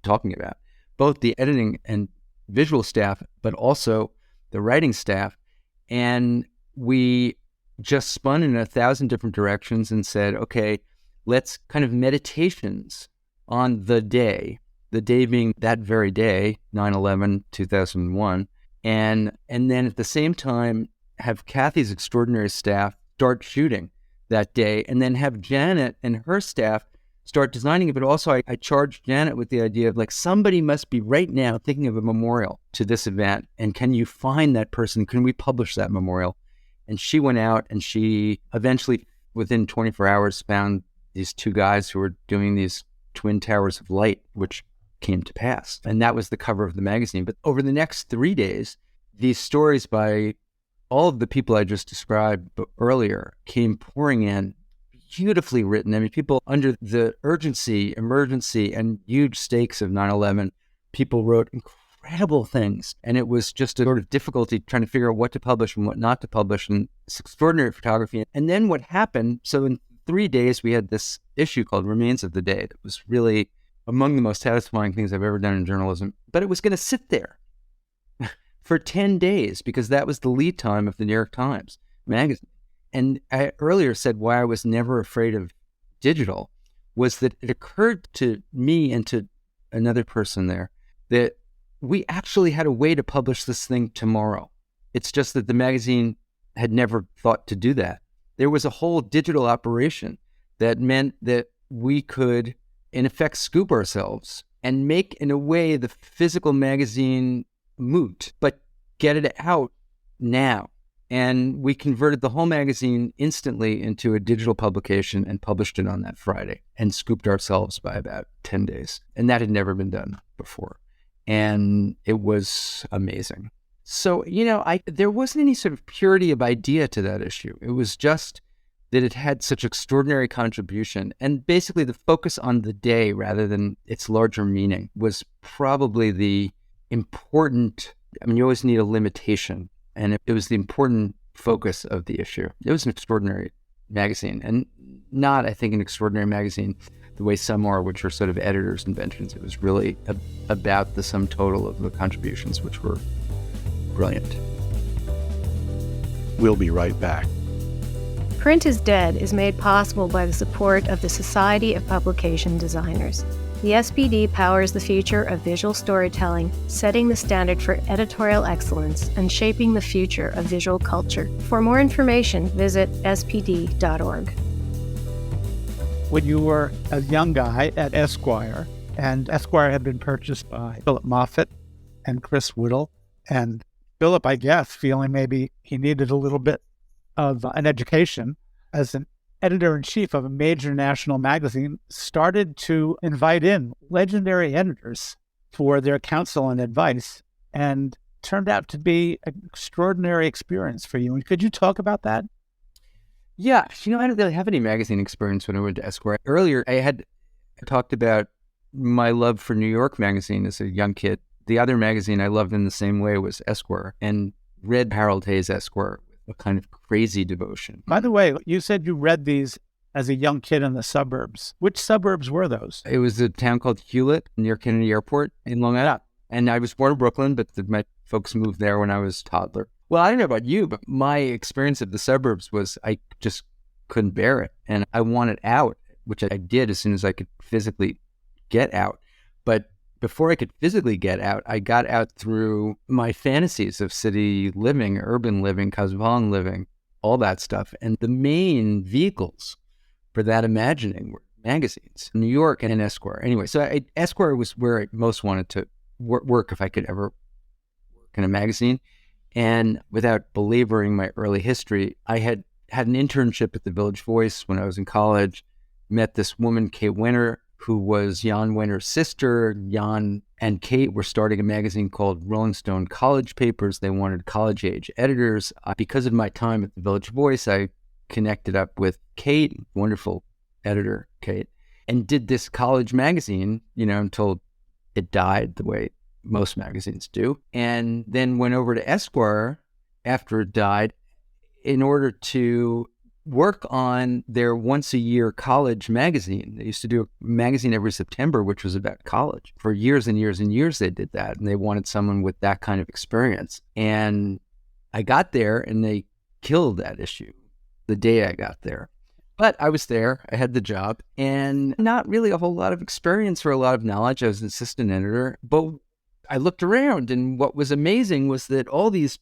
talking about, both the editing and visual staff, but also the writing staff. And we just spun in 1,000 different directions and said, okay, let's kind of meditations on the day being that very day, 9/11, 2001. And then at the same time, have Kathy's extraordinary staff start shooting that day, and then have Janet and her staff start designing it. But also I charged Janet with the idea of like, somebody must be right now thinking of a memorial to this event. And can you find that person? Can we publish that memorial? And she went out and she eventually, within 24 hours, found these two guys who were doing these twin towers of light, which came to pass. And that was the cover of the magazine. But over the next 3 days, these stories by all of the people I just described earlier came pouring in, beautifully written. I mean, people under the urgency, emergency, and huge stakes of 9/11, people wrote incredible things. And it was just a sort of difficulty trying to figure out what to publish and what not to publish. And it's extraordinary photography. And then what happened, so in 3 days, we had this issue called Remains of the Day that was really among the most satisfying things I've ever done in journalism. But it was going to sit there for 10 days because that was the lead time of the New York Times magazine. And I earlier said why I was never afraid of digital was that it occurred to me and to another person there that we actually had a way to publish this thing tomorrow. It's just that the magazine had never thought to do that. There was a whole digital operation that meant that we could, in effect, scoop ourselves and make, in a way, the physical magazine moot, but get it out now. And we converted the whole magazine instantly into a digital publication and published it on that Friday and scooped ourselves by about 10 days. And that had never been done before. And it was amazing. So, there wasn't any sort of purity of idea to that issue. It was just that it had such extraordinary contribution. And basically the focus on the day rather than its larger meaning was probably the important, you always need a limitation. And it was the important focus of the issue. It was an extraordinary magazine, and not, I think, an extraordinary magazine the way some are, which are sort of editors' inventions. It was really about the sum total of the contributions, which were brilliant. We'll be right back. Print is Dead is made possible by the support of the Society of Publication Designers. The SPD powers the future of visual storytelling, setting the standard for editorial excellence and shaping the future of visual culture. For more information, visit spd.org. When you were a young guy at Esquire, and Esquire had been purchased by Philip Moffat and Chris Whittle, and Philip, I guess, feeling maybe he needed a little bit of an education as an editor-in-chief of a major national magazine, started to invite in legendary editors for their counsel and advice, and turned out to be an extraordinary experience for you. And could you talk about that? Yeah, I didn't really have any magazine experience when I went to Esquire. Earlier, I had talked about my love for New York Magazine as a young kid. The other magazine I loved in the same way was Esquire, and read Harold Hayes' Esquire with a kind of crazy devotion. By the way, you said you read these as a young kid in the suburbs. Which suburbs were those? It was a town called Hewlett near Kennedy Airport in Long Island. And I was born in Brooklyn, but my folks moved there when I was a toddler. Well, I don't know about you, but my experience of the suburbs was I just couldn't bear it. And I wanted out, which I did as soon as I could physically get out. But before I could physically get out, I got out through my fantasies of city living, urban living, cosmopolitan living, all that stuff. And the main vehicles for that imagining were magazines, New York and Esquire. Anyway, so Esquire was where I most wanted to work if I could ever work. in a magazine. And without belaboring my early history, I had an internship at the Village Voice when I was in college, met this woman, Kate Winter, who was Jan Winter's sister. Jan and Kate were starting a magazine called Rolling Stone College Papers. They wanted college-age editors. Because of my time at the Village Voice, I connected up with Kate, wonderful editor, Kate, and did this college magazine, until it died the way most magazines do, and then went over to Esquire after it died in order to work on their once-a-year college magazine. They used to do a magazine every September, which was about college. For years and years and years, they did that, and they wanted someone with that kind of experience. And I got there, and they killed that issue the day I got there. But I was there, I had the job, and not really a whole lot of experience or a lot of knowledge. I was an assistant editor, but I looked around, and what was amazing was that all these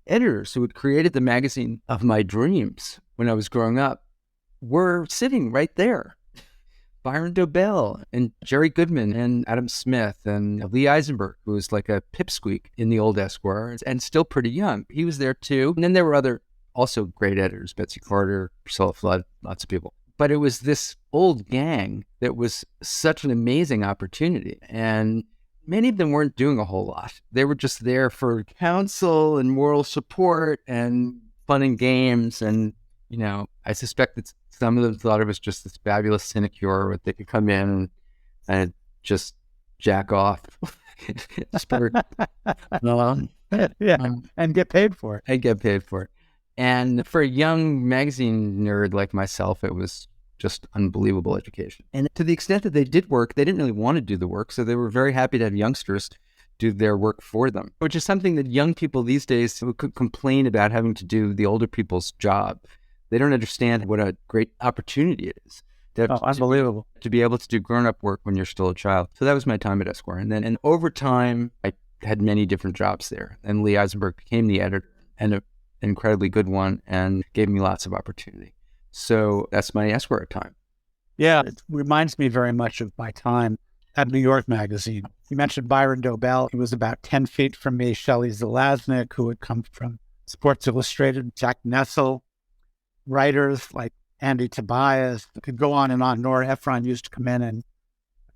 editors who had created the magazine of my dreams when I was growing up were sitting right there. Byron Dobell and Jerry Goodman and Adam Smith and Lee Eisenberg, who was like a pipsqueak in the old Esquire and still pretty young. He was there too. And then there were other also great editors, Betsy Carter, Priscilla Flood, lots of people. But it was this old gang that was such an amazing opportunity. And many of them weren't doing a whole lot. They were just there for counsel and moral support and fun and games. And, I suspect that some of them thought it was just this fabulous sinecure where they could come in and just jack off. And get paid for it. I'd get paid for it. And for a young magazine nerd like myself, it was just unbelievable education. And to the extent that they did work, they didn't really want to do the work. So they were very happy to have youngsters do their work for them, which is something that young people these days who could complain about having to do the older people's job. They don't understand what a great opportunity it is. Unbelievable. To be able to do grown-up work when you're still a child. So that was my time at Esquire. And over time, I had many different jobs there. And Lee Eisenberg became the editor, and an incredibly good one, and gave me lots of opportunity. So that's my Esquire time. Yeah, it reminds me very much of my time at New York Magazine. You mentioned Byron Dobell. He was about 10 feet from me. Shelley Zelaznik, who had come from Sports Illustrated, Jack Nessel, writers like Andy Tobias. I could go on and on. Nora Ephron used to come in and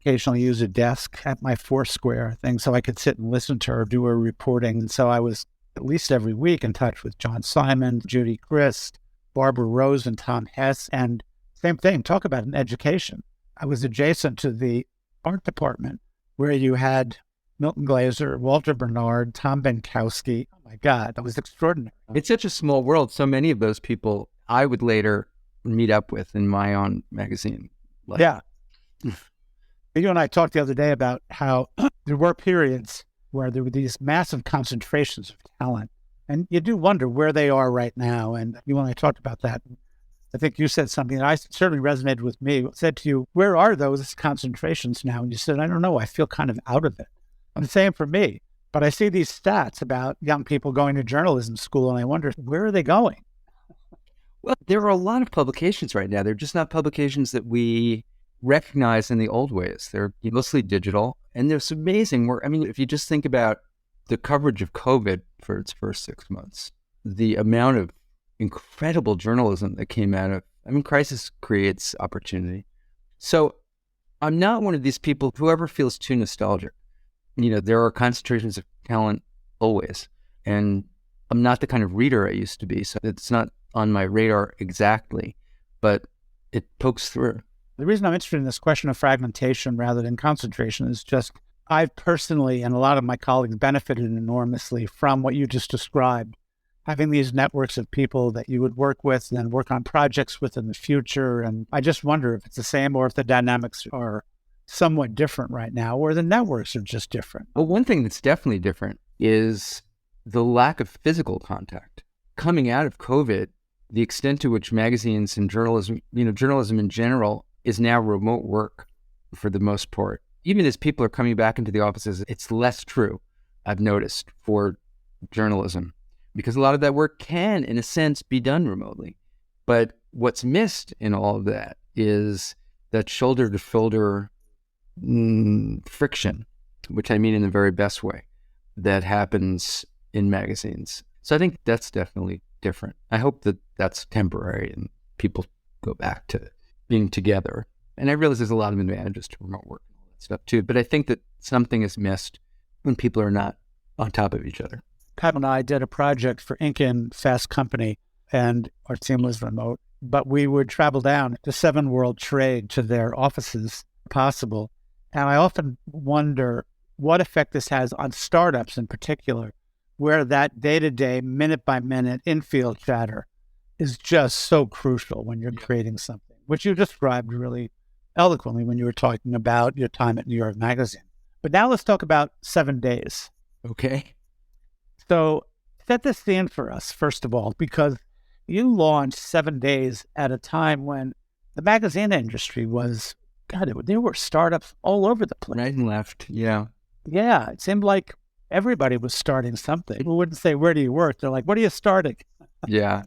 occasionally use a desk at my Foursquare thing so I could sit and listen to her do her reporting. And so I was at least every week in touch with John Simon, Judy Christ, Barbara Rose, and Tom Hess. And same thing, talk about an education. I was adjacent to the art department where you had Milton Glaser, Walter Bernard, Tom Benkowski. Oh my God, that was extraordinary. It's such a small world. So many of those people I would later meet up with in my own magazine. Yeah. You and I talked the other day about how there were periods where there were these massive concentrations of talent. And you do wonder where they are right now. And you and I talked about that. I think you said something that I certainly resonated with me. I said to you, where are those concentrations now? And you said, I don't know. I feel kind of out of it. I'm the same for me. But I see these stats about young people going to journalism school, and I wonder, where are they going? Well, there are a lot of publications right now. They're just not publications that we recognize in the old ways. They're mostly digital, and there's amazing work. I mean, if you just think about the coverage of COVID for its first 6 months, the amount of incredible journalism that came out of, crisis creates opportunity. So I'm not one of these people who ever feels too nostalgic. There are concentrations of talent always, and I'm not the kind of reader I used to be, so it's not on my radar exactly, but it pokes through. The reason I'm interested in this question of fragmentation rather than concentration is just I've personally and a lot of my colleagues benefited enormously from what you just described, having these networks of people that you would work with and work on projects with in the future. And I just wonder if it's the same or if the dynamics are somewhat different right now, or the networks are just different. Well, one thing that's definitely different is the lack of physical contact. Coming out of COVID, the extent to which magazines and journalism, journalism in general, is now remote work for the most part. Even as people are coming back into the offices, it's less true, I've noticed, for journalism, because a lot of that work can, in a sense, be done remotely. But what's missed in all of that is that shoulder-to-shoulder friction, which I mean in the very best way, that happens in magazines. So I think that's definitely different. I hope that that's temporary and people go back to being together. And I realize there's a lot of advantages to remote work and all that stuff too, but I think that something is missed when people are not on top of each other. Pat and I did a project for Inc. and Fast Company, and our team was remote, but we would travel down to 7 World Trade to their offices possible. And I often wonder what effect this has on startups in particular, where that day-to-day, minute-by-minute infield chatter is just so crucial when you're creating something, which you described really eloquently when you were talking about your time at New York Magazine. But now let's talk about 7 days. Okay. So set the scene for us, first of all, because you launched 7 days at a time when the magazine industry was, there were startups all over the place. Right and left, yeah. Yeah, it seemed like everybody was starting something. People wouldn't say, where do you work? They're like, what are you starting? Yeah.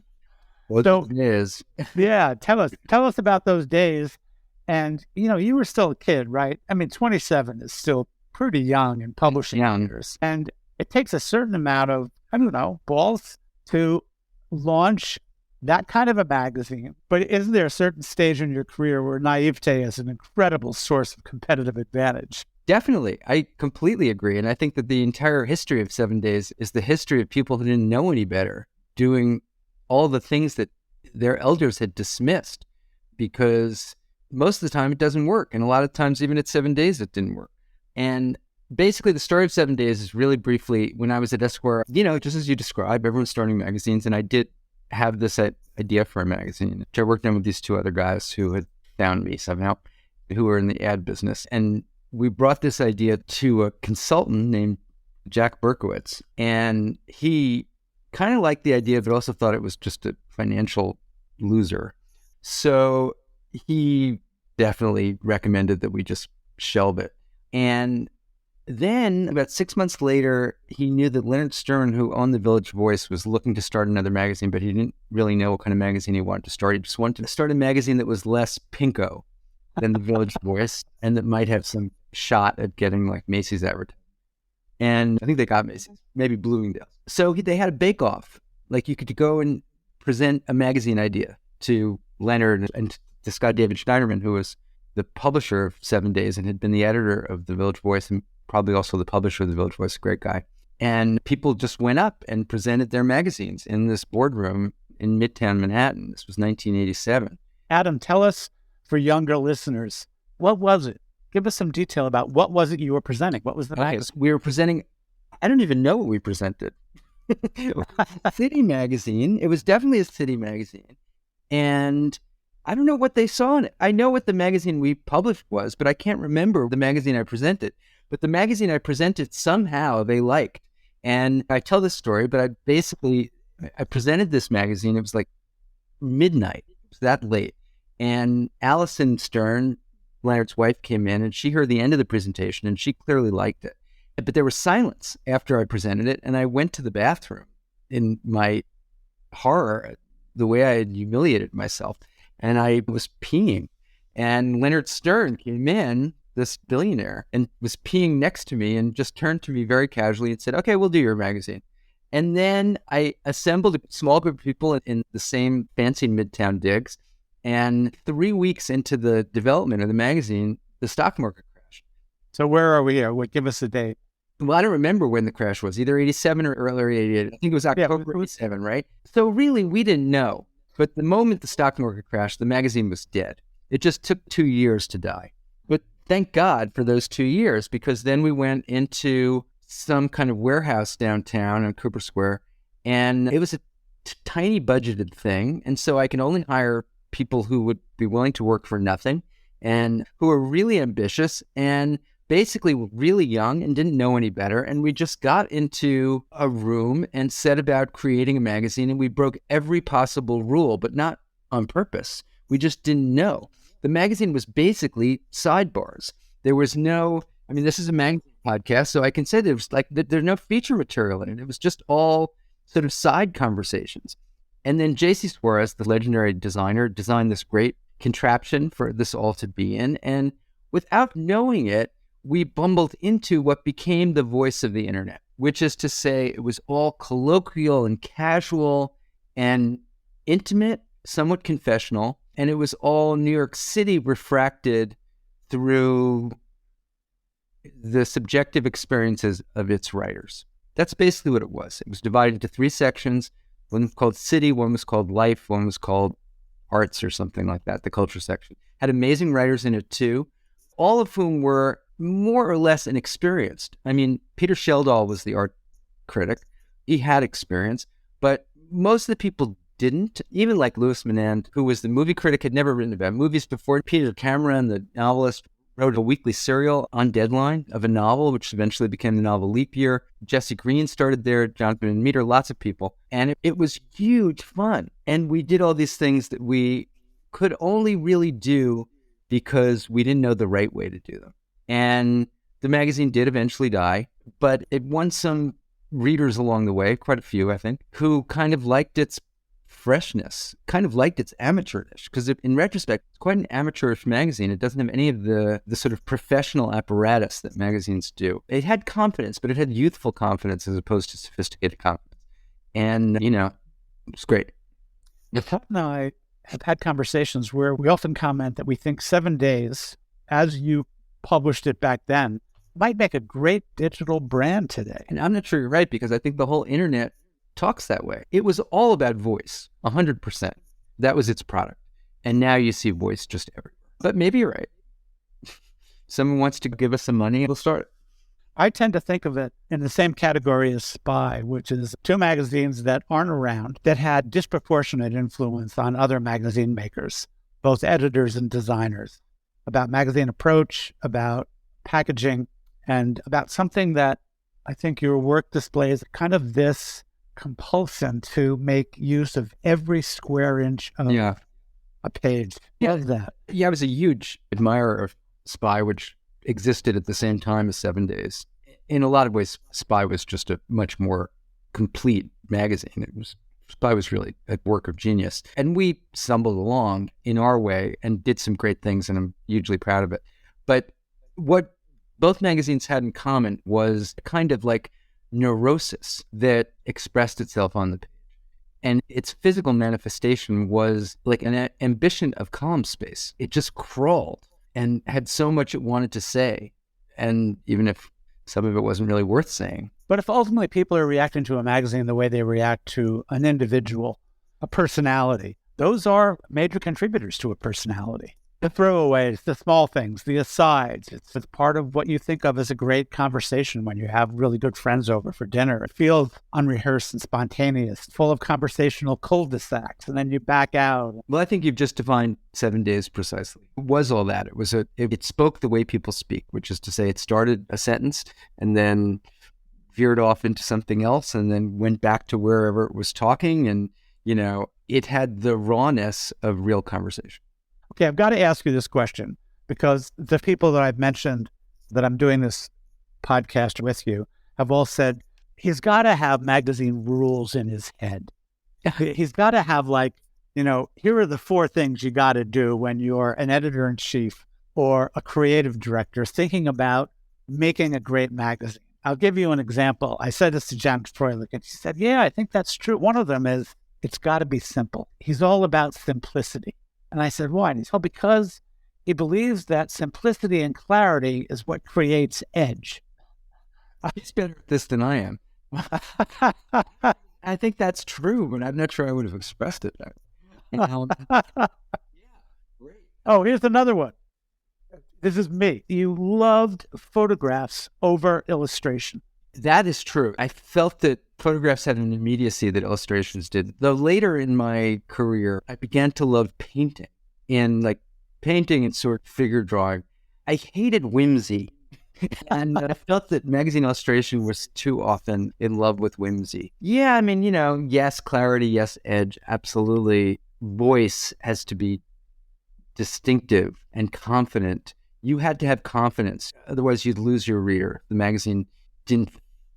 Well, So- it is. Yeah, tell us about those days. And, you were still a kid, right? I mean, 27 is still pretty young in publishing Young. years. And it takes a certain amount of, balls to launch that kind of a magazine. But isn't there a certain stage in your career where naivete is an incredible source of competitive advantage? Definitely. I completely agree. And I think that the entire history of 7 days is the history of people who didn't know any better, doing all the things that their elders had dismissed, because most of the time it doesn't work. And a lot of times, even at 7 days, it didn't work. And basically, the story of 7 days is really briefly, when I was at Esquire, just as you described, everyone's starting magazines. And I did have this idea for a magazine, which I worked on with these 2 other guys who had found me somehow, who were in the ad business. And we brought this idea to a consultant named Jack Berkowitz. And he kind of liked the idea, but also thought it was just a financial loser. So he definitely recommended that we just shelve it. And then about 6 months later, he knew that Leonard Stern, who owned the Village Voice, was looking to start another magazine, but he didn't really know what kind of magazine he wanted to start. He just wanted to start a magazine that was less pinko than the Village Voice and that might have some shot at getting like Macy's advertising. And I think they got Macy's, maybe Bloomingdale's. So they had a bake-off. Like you could go and present a magazine idea to Leonard and this guy, David Schneiderman, who was the publisher of 7 Days and had been the editor of the Village Voice and probably also the publisher of the Village Voice, a great guy. And people just went up and presented their magazines in this boardroom in Midtown Manhattan. This was 1987. Adam, tell us, for younger listeners, what was it? Give us some detail about what was it you were presenting? What was the magazine? We were presenting, I don't even know what we presented. City magazine. It was definitely a city magazine. And I don't know what they saw in it. I know what the magazine we published was, but I can't remember the magazine I presented. But the magazine I presented, somehow they liked. And I tell this story, but I presented this magazine. It was like midnight. It was that late. And Allison Stern, Leonard's wife, came in and she heard the end of the presentation and she clearly liked it. But there was silence after I presented it. And I went to the bathroom in my horror at the way I had humiliated myself. And I was peeing. And Leonard Stern came in, this billionaire, and was peeing next to me and just turned to me very casually and said, okay, we'll do your magazine. And then I assembled a small group of people in the same fancy Midtown digs. And 3 weeks into the development of the magazine, the stock market crashed. So where are we here? Give us a date. Well, I don't remember when the crash was, either 87 or early 88. I think it was October 87, right? So really, we didn't know. But the moment the stock market crashed, the magazine was dead. It just took 2 years to die. But thank God for those 2 years, because then we went into some kind of warehouse downtown on Cooper Square, and it was a tiny budgeted thing. And so I can only hire people who would be willing to work for nothing and who are really ambitious and basically were really young and didn't know any better. And we just got into a room and set about creating a magazine, and we broke every possible rule, but not on purpose. We just didn't know. The magazine was basically sidebars. There was no, this is a magazine podcast, so I can say there's no feature material in it. It was just all sort of side conversations. And then J.C. Suarez, the legendary designer, designed this great contraption for this all to be in. And without knowing it, we bumbled into what became the voice of the internet. which is to say it was all colloquial and casual and intimate, somewhat confessional, and it was all New York City refracted through the subjective experiences of its writers. That's basically what it was. It was divided into 3 sections. One was called City, one was called Life, one was called Arts or something like that, the culture section. Had amazing writers in it too, all of whom were more or less inexperienced. I mean, Peter Sheldall was the art critic. He had experience, but most of the people didn't. Even like Louis Menand, who was the movie critic, had never written about movies before. Peter Cameron, the novelist, wrote a weekly serial on deadline of a novel, which eventually became the novel Leap Year. Jesse Green started there, Jonathan Meter, lots of people. And it was huge fun. And we did all these things that we could only really do because we didn't know the right way to do them. And the magazine did eventually die, but it won some readers along the way, quite a few, I think, who kind of liked its freshness, kind of liked its amateurish, because in retrospect, it's quite an amateurish magazine. It doesn't have any of the sort of professional apparatus that magazines do. It had confidence, but it had youthful confidence as opposed to sophisticated confidence. And, it's great. Pat and I have had conversations where we often comment that we think 7 Days, as you published it back then, might make a great digital brand today. And I'm not sure you're right, because I think the whole internet talks that way. It was all about voice, 100%. That was its product. And now you see voice just everywhere. But maybe you're right. Someone wants to give us some money, we'll start it. I tend to think of it in the same category as Spy, which is 2 magazines that aren't around that had disproportionate influence on other magazine makers, both editors and designers, about magazine approach, about packaging, and about something that I think your work displays kind of this compulsion to make use of every square inch of a page. Love that. Yeah, I was a huge admirer of Spy, which existed at the same time as 7 Days. In a lot of ways, Spy was just a much more complete magazine. Spy was really a work of genius. And we stumbled along in our way and did some great things, and I'm hugely proud of it. But what both magazines had in common was a kind of like neurosis that expressed itself on the page. And its physical manifestation was like an ambition of column space. It just crawled and had so much it wanted to say. And even if some of it wasn't really worth saying. But if ultimately people are reacting to a magazine the way they react to an individual, a personality, those are major contributors to a personality. The throwaways, the small things, the asides, it's part of what you think of as a great conversation when you have really good friends over for dinner. It feels unrehearsed and spontaneous, full of conversational cul-de-sacs, and then you back out. Well, I think you've just defined 7 Days precisely. It was all that. It spoke the way people speak, which is to say it started a sentence and then veered off into something else and then went back to wherever it was talking. And, it had the rawness of real conversation. Okay, I've got to ask you this question because the people that I've mentioned that I'm doing this podcast with you have all said he's got to have magazine rules in his head. He's got to have here are the 4 things you got to do when you're an editor-in-chief or a creative director thinking about making a great magazine. I'll give you an example. I said this to Janet Froelich, and she said, yeah, I think that's true. One of them is it's got to be simple. He's all about simplicity. And I said, why? And he said, because he believes that simplicity and clarity is what creates edge. He's better at this than I am. I think that's true, but I'm not sure I would have expressed it. Oh, here's another one. This is me. You loved photographs over illustration. That is true. I felt that photographs had an immediacy that illustrations did. Though later in my career, I began to love painting. And painting and sort of figure drawing. I hated whimsy. And I felt that magazine illustration was too often in love with whimsy. Yeah, I mean, yes, clarity, yes, edge, absolutely. Voice has to be distinctive and confident. You had to have confidence. Otherwise, you'd lose your reader. The magazine didn't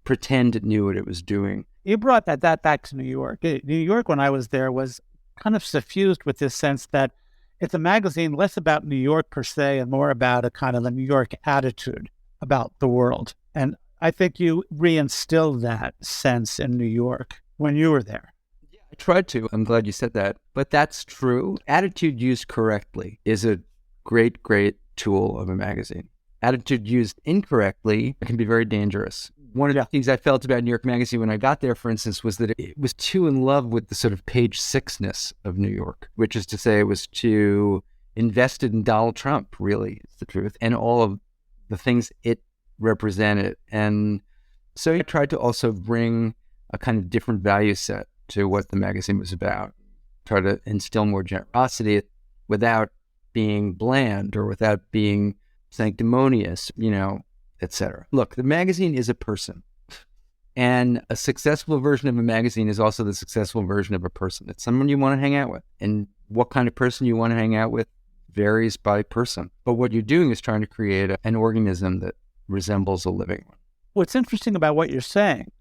pretend it knew what it was doing. You brought that back to New York. New York, when I was there, was kind of suffused with this sense that it's a magazine less about New York per se and more about a kind of a New York attitude about the world. And I think you reinstilled that sense in New York when you were there. I tried to. I'm glad you said that. But that's true. Attitude used correctly is a great, great tool of a magazine. Attitude used incorrectly can be very dangerous. One of the things I felt about New York Magazine when I got there, for instance, was that it was too in love with the sort of page sixness of New York, which is to say it was too invested in Donald Trump, really, is the truth, and all of the things it represented. And so I tried to also bring a kind of different value set to what the magazine was about, try to instill more generosity without being bland or without being sanctimonious, etc. Look, the magazine is a person, and a successful version of a magazine is also the successful version of a person. It's someone you want to hang out with, and what kind of person you want to hang out with varies by person. But what you're doing is trying to create an organism that resembles a living one. What's interesting about what you're saying,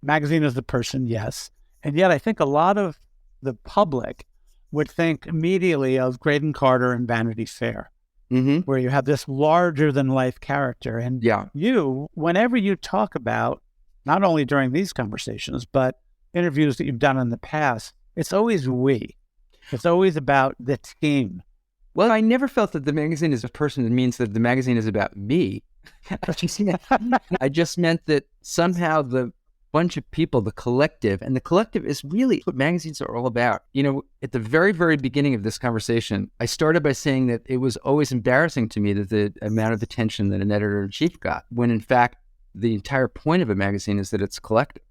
magazine is the person, yes, and yet I think a lot of the public would think immediately of Graydon Carter and Vanity Fair, where you have this larger-than-life character. And you, whenever you talk about, not only during these conversations, but interviews that you've done in the past, it's always we. It's always about the team. Well, I never felt that the magazine is a person that means that the magazine is about me. I just meant that somehow the bunch of people, the collective, and the collective is really what magazines are all about. At the very, very beginning of this conversation, I started by saying that it was always embarrassing to me that the amount of attention that an editor-in-chief got, when in fact, the entire point of a magazine is that it's collective.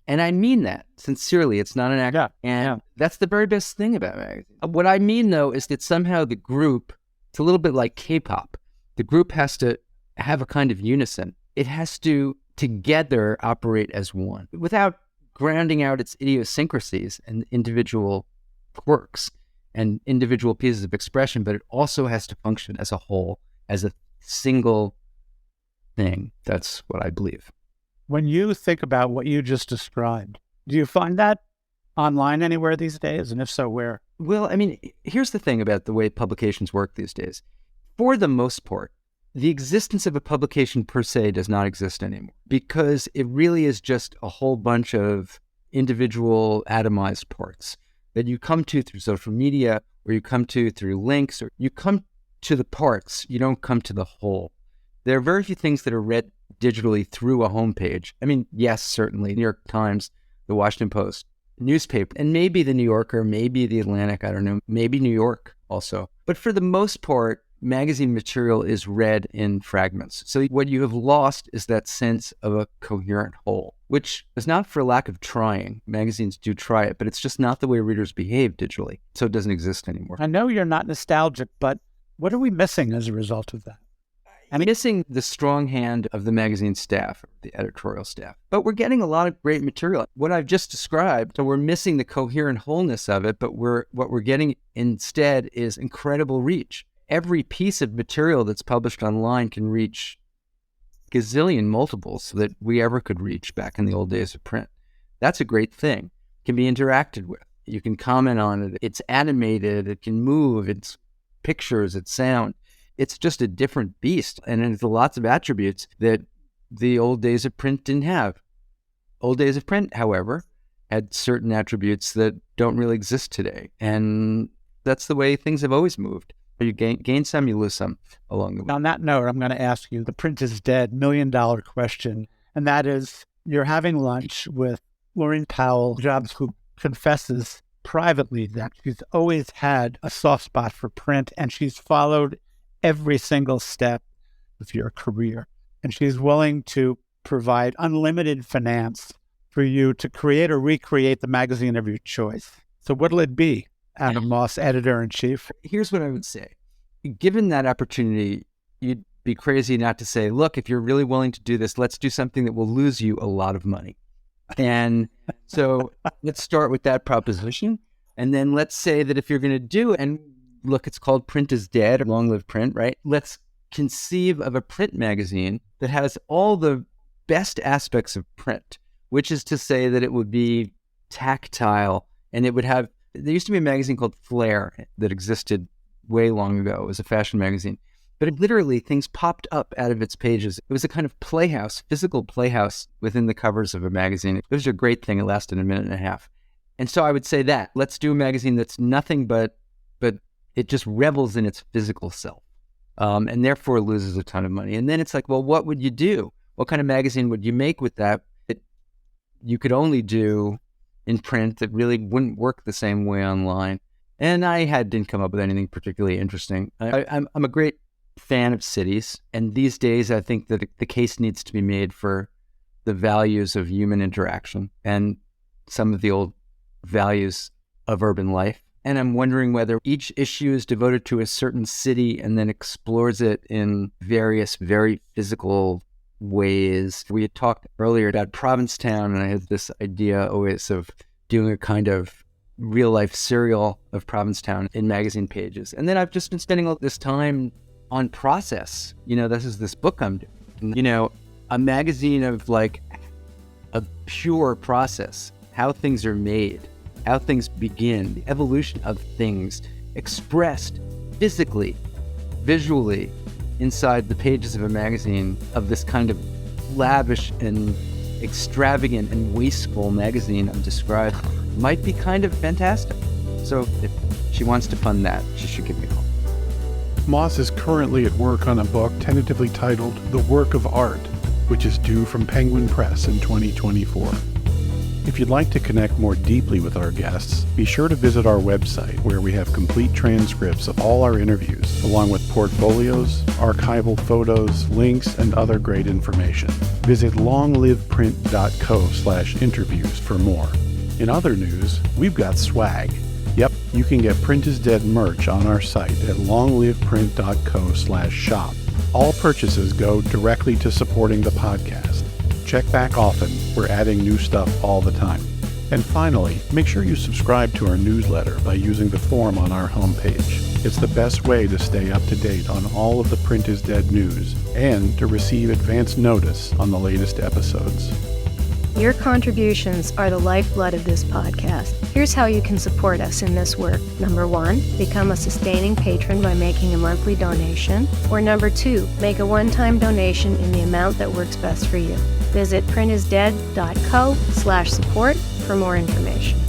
And I mean that sincerely. It's not an act. That's the very best thing about magazines. What I mean, though, is that somehow the group, it's a little bit like K-pop. The group has to have a kind of unison. It has to together operate as one without grounding out its idiosyncrasies and individual quirks and individual pieces of expression, but it also has to function as a whole, as a single thing. That's what I believe. When you think about what you just described, do you find that online anywhere these days? And if so, where? Well, here's the thing about the way publications work these days. For the most part, the existence of a publication per se does not exist anymore, because it really is just a whole bunch of individual atomized parts that you come to through social media, or you come to through links, or you come to the parts, you don't come to the whole. There are very few things that are read digitally through a homepage. Yes, certainly, New York Times, the Washington Post, newspaper, and maybe the New Yorker, maybe the Atlantic, I don't know, maybe New York also. But for the most part, magazine material is read in fragments. So what you have lost is that sense of a coherent whole, which is not for lack of trying. Magazines do try it, but it's just not the way readers behave digitally. So it doesn't exist anymore. I know you're not nostalgic, but what are we missing as a result of that? Missing the strong hand of the magazine staff, the editorial staff. But we're getting a lot of great material. What I've just described, so we're missing the coherent wholeness of it, but what we're getting instead is incredible reach. Every piece of material that's published online can reach gazillion multiples that we ever could reach back in the old days of print. That's a great thing. It can be interacted with. You can comment on it. It's animated. It can move. It's pictures. It's sound. It's just a different beast. And it has lots of attributes that the old days of print didn't have. Old days of print, however, had certain attributes that don't really exist today. And that's the way things have always moved. You gain some, you lose some along the way. On that note, I'm going to ask you the print is dead $1 million question. And that is, you're having lunch with Laurene Powell, Jobs, who confesses privately that she's always had a soft spot for print, and she's followed every single step of your career. And she's willing to provide unlimited finance for you to create or recreate the magazine of your choice. So what'll it be, Adam Moss, editor-in-chief? Here's what I would say. Given that opportunity, you'd be crazy not to say, look, if you're really willing to do this, let's do something that will lose you a lot of money. And so let's start with that proposition. And then let's say that if you're going to do it, and look, it's called Print is Dead, or Long Live Print, right? Let's conceive of a print magazine that has all the best aspects of print, which is to say that it would be tactile, and it would have, there used to be a magazine called Flair that existed way long ago. It was a fashion magazine. But literally, things popped up out of its pages. It was a kind of playhouse, physical playhouse within the covers of a magazine. It was a great thing. It lasted a minute and a half. And so I would say that, let's do a magazine that's nothing but it just revels in its physical self, and therefore loses a ton of money. And then it's like, well, what would you do? What kind of magazine would you make with that you could only do in print that really wouldn't work the same way online? And I didn't come up with anything particularly interesting. I'm a great fan of cities, and these days I think that the case needs to be made for the values of human interaction and some of the old values of urban life. And I'm wondering whether each issue is devoted to a certain city and then explores it in various very physical ways. We had talked earlier about Provincetown, and I had this idea always of doing a kind of real-life serial of Provincetown in magazine pages. And then I've just been spending all this time on process. This is this book I'm doing. A magazine of like a pure process, how things are made, how things begin, the evolution of things expressed physically, visually, inside the pages of a magazine, of this kind of lavish and extravagant and wasteful magazine I'm describing, might be kind of fantastic. So if she wants to fund that, she should give me a call. Moss is currently at work on a book tentatively titled The Work of Art, which is due from Penguin Press in 2024. If you'd like to connect more deeply with our guests, be sure to visit our website, where we have complete transcripts of all our interviews, along with portfolios, archival photos, links, and other great information. Visit longliveprint.co/interviews for more. In other news, we've got swag. Yep, you can get Print is Dead merch on our site at longliveprint.co/shop. All purchases go directly to supporting the podcast. Check back often. We're adding new stuff all the time. And finally, make sure you subscribe to our newsletter by using the form on our homepage. It's the best way to stay up to date on all of the Print is Dead news and to receive advance notice on the latest episodes. Your contributions are the lifeblood of this podcast. Here's how you can support us in this work. Number 1, become a sustaining patron by making a monthly donation. Or number 2, make a one-time donation in the amount that works best for you. Visit printisdead.co/support for more information.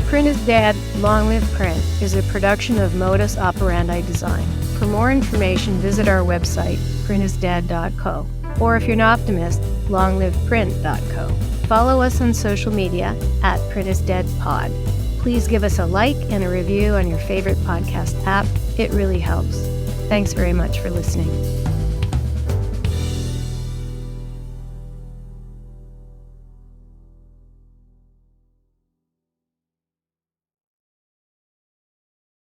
Print is Dead, Long Live Print is a production of Modus Operandi Design. For more information, visit our website, printisdead.co. Or if you're an optimist, longliveprint.co. Follow us on social media at PrintIsDeadPod. Please give us a like and a review on your favorite podcast app. It really helps. Thanks very much for listening.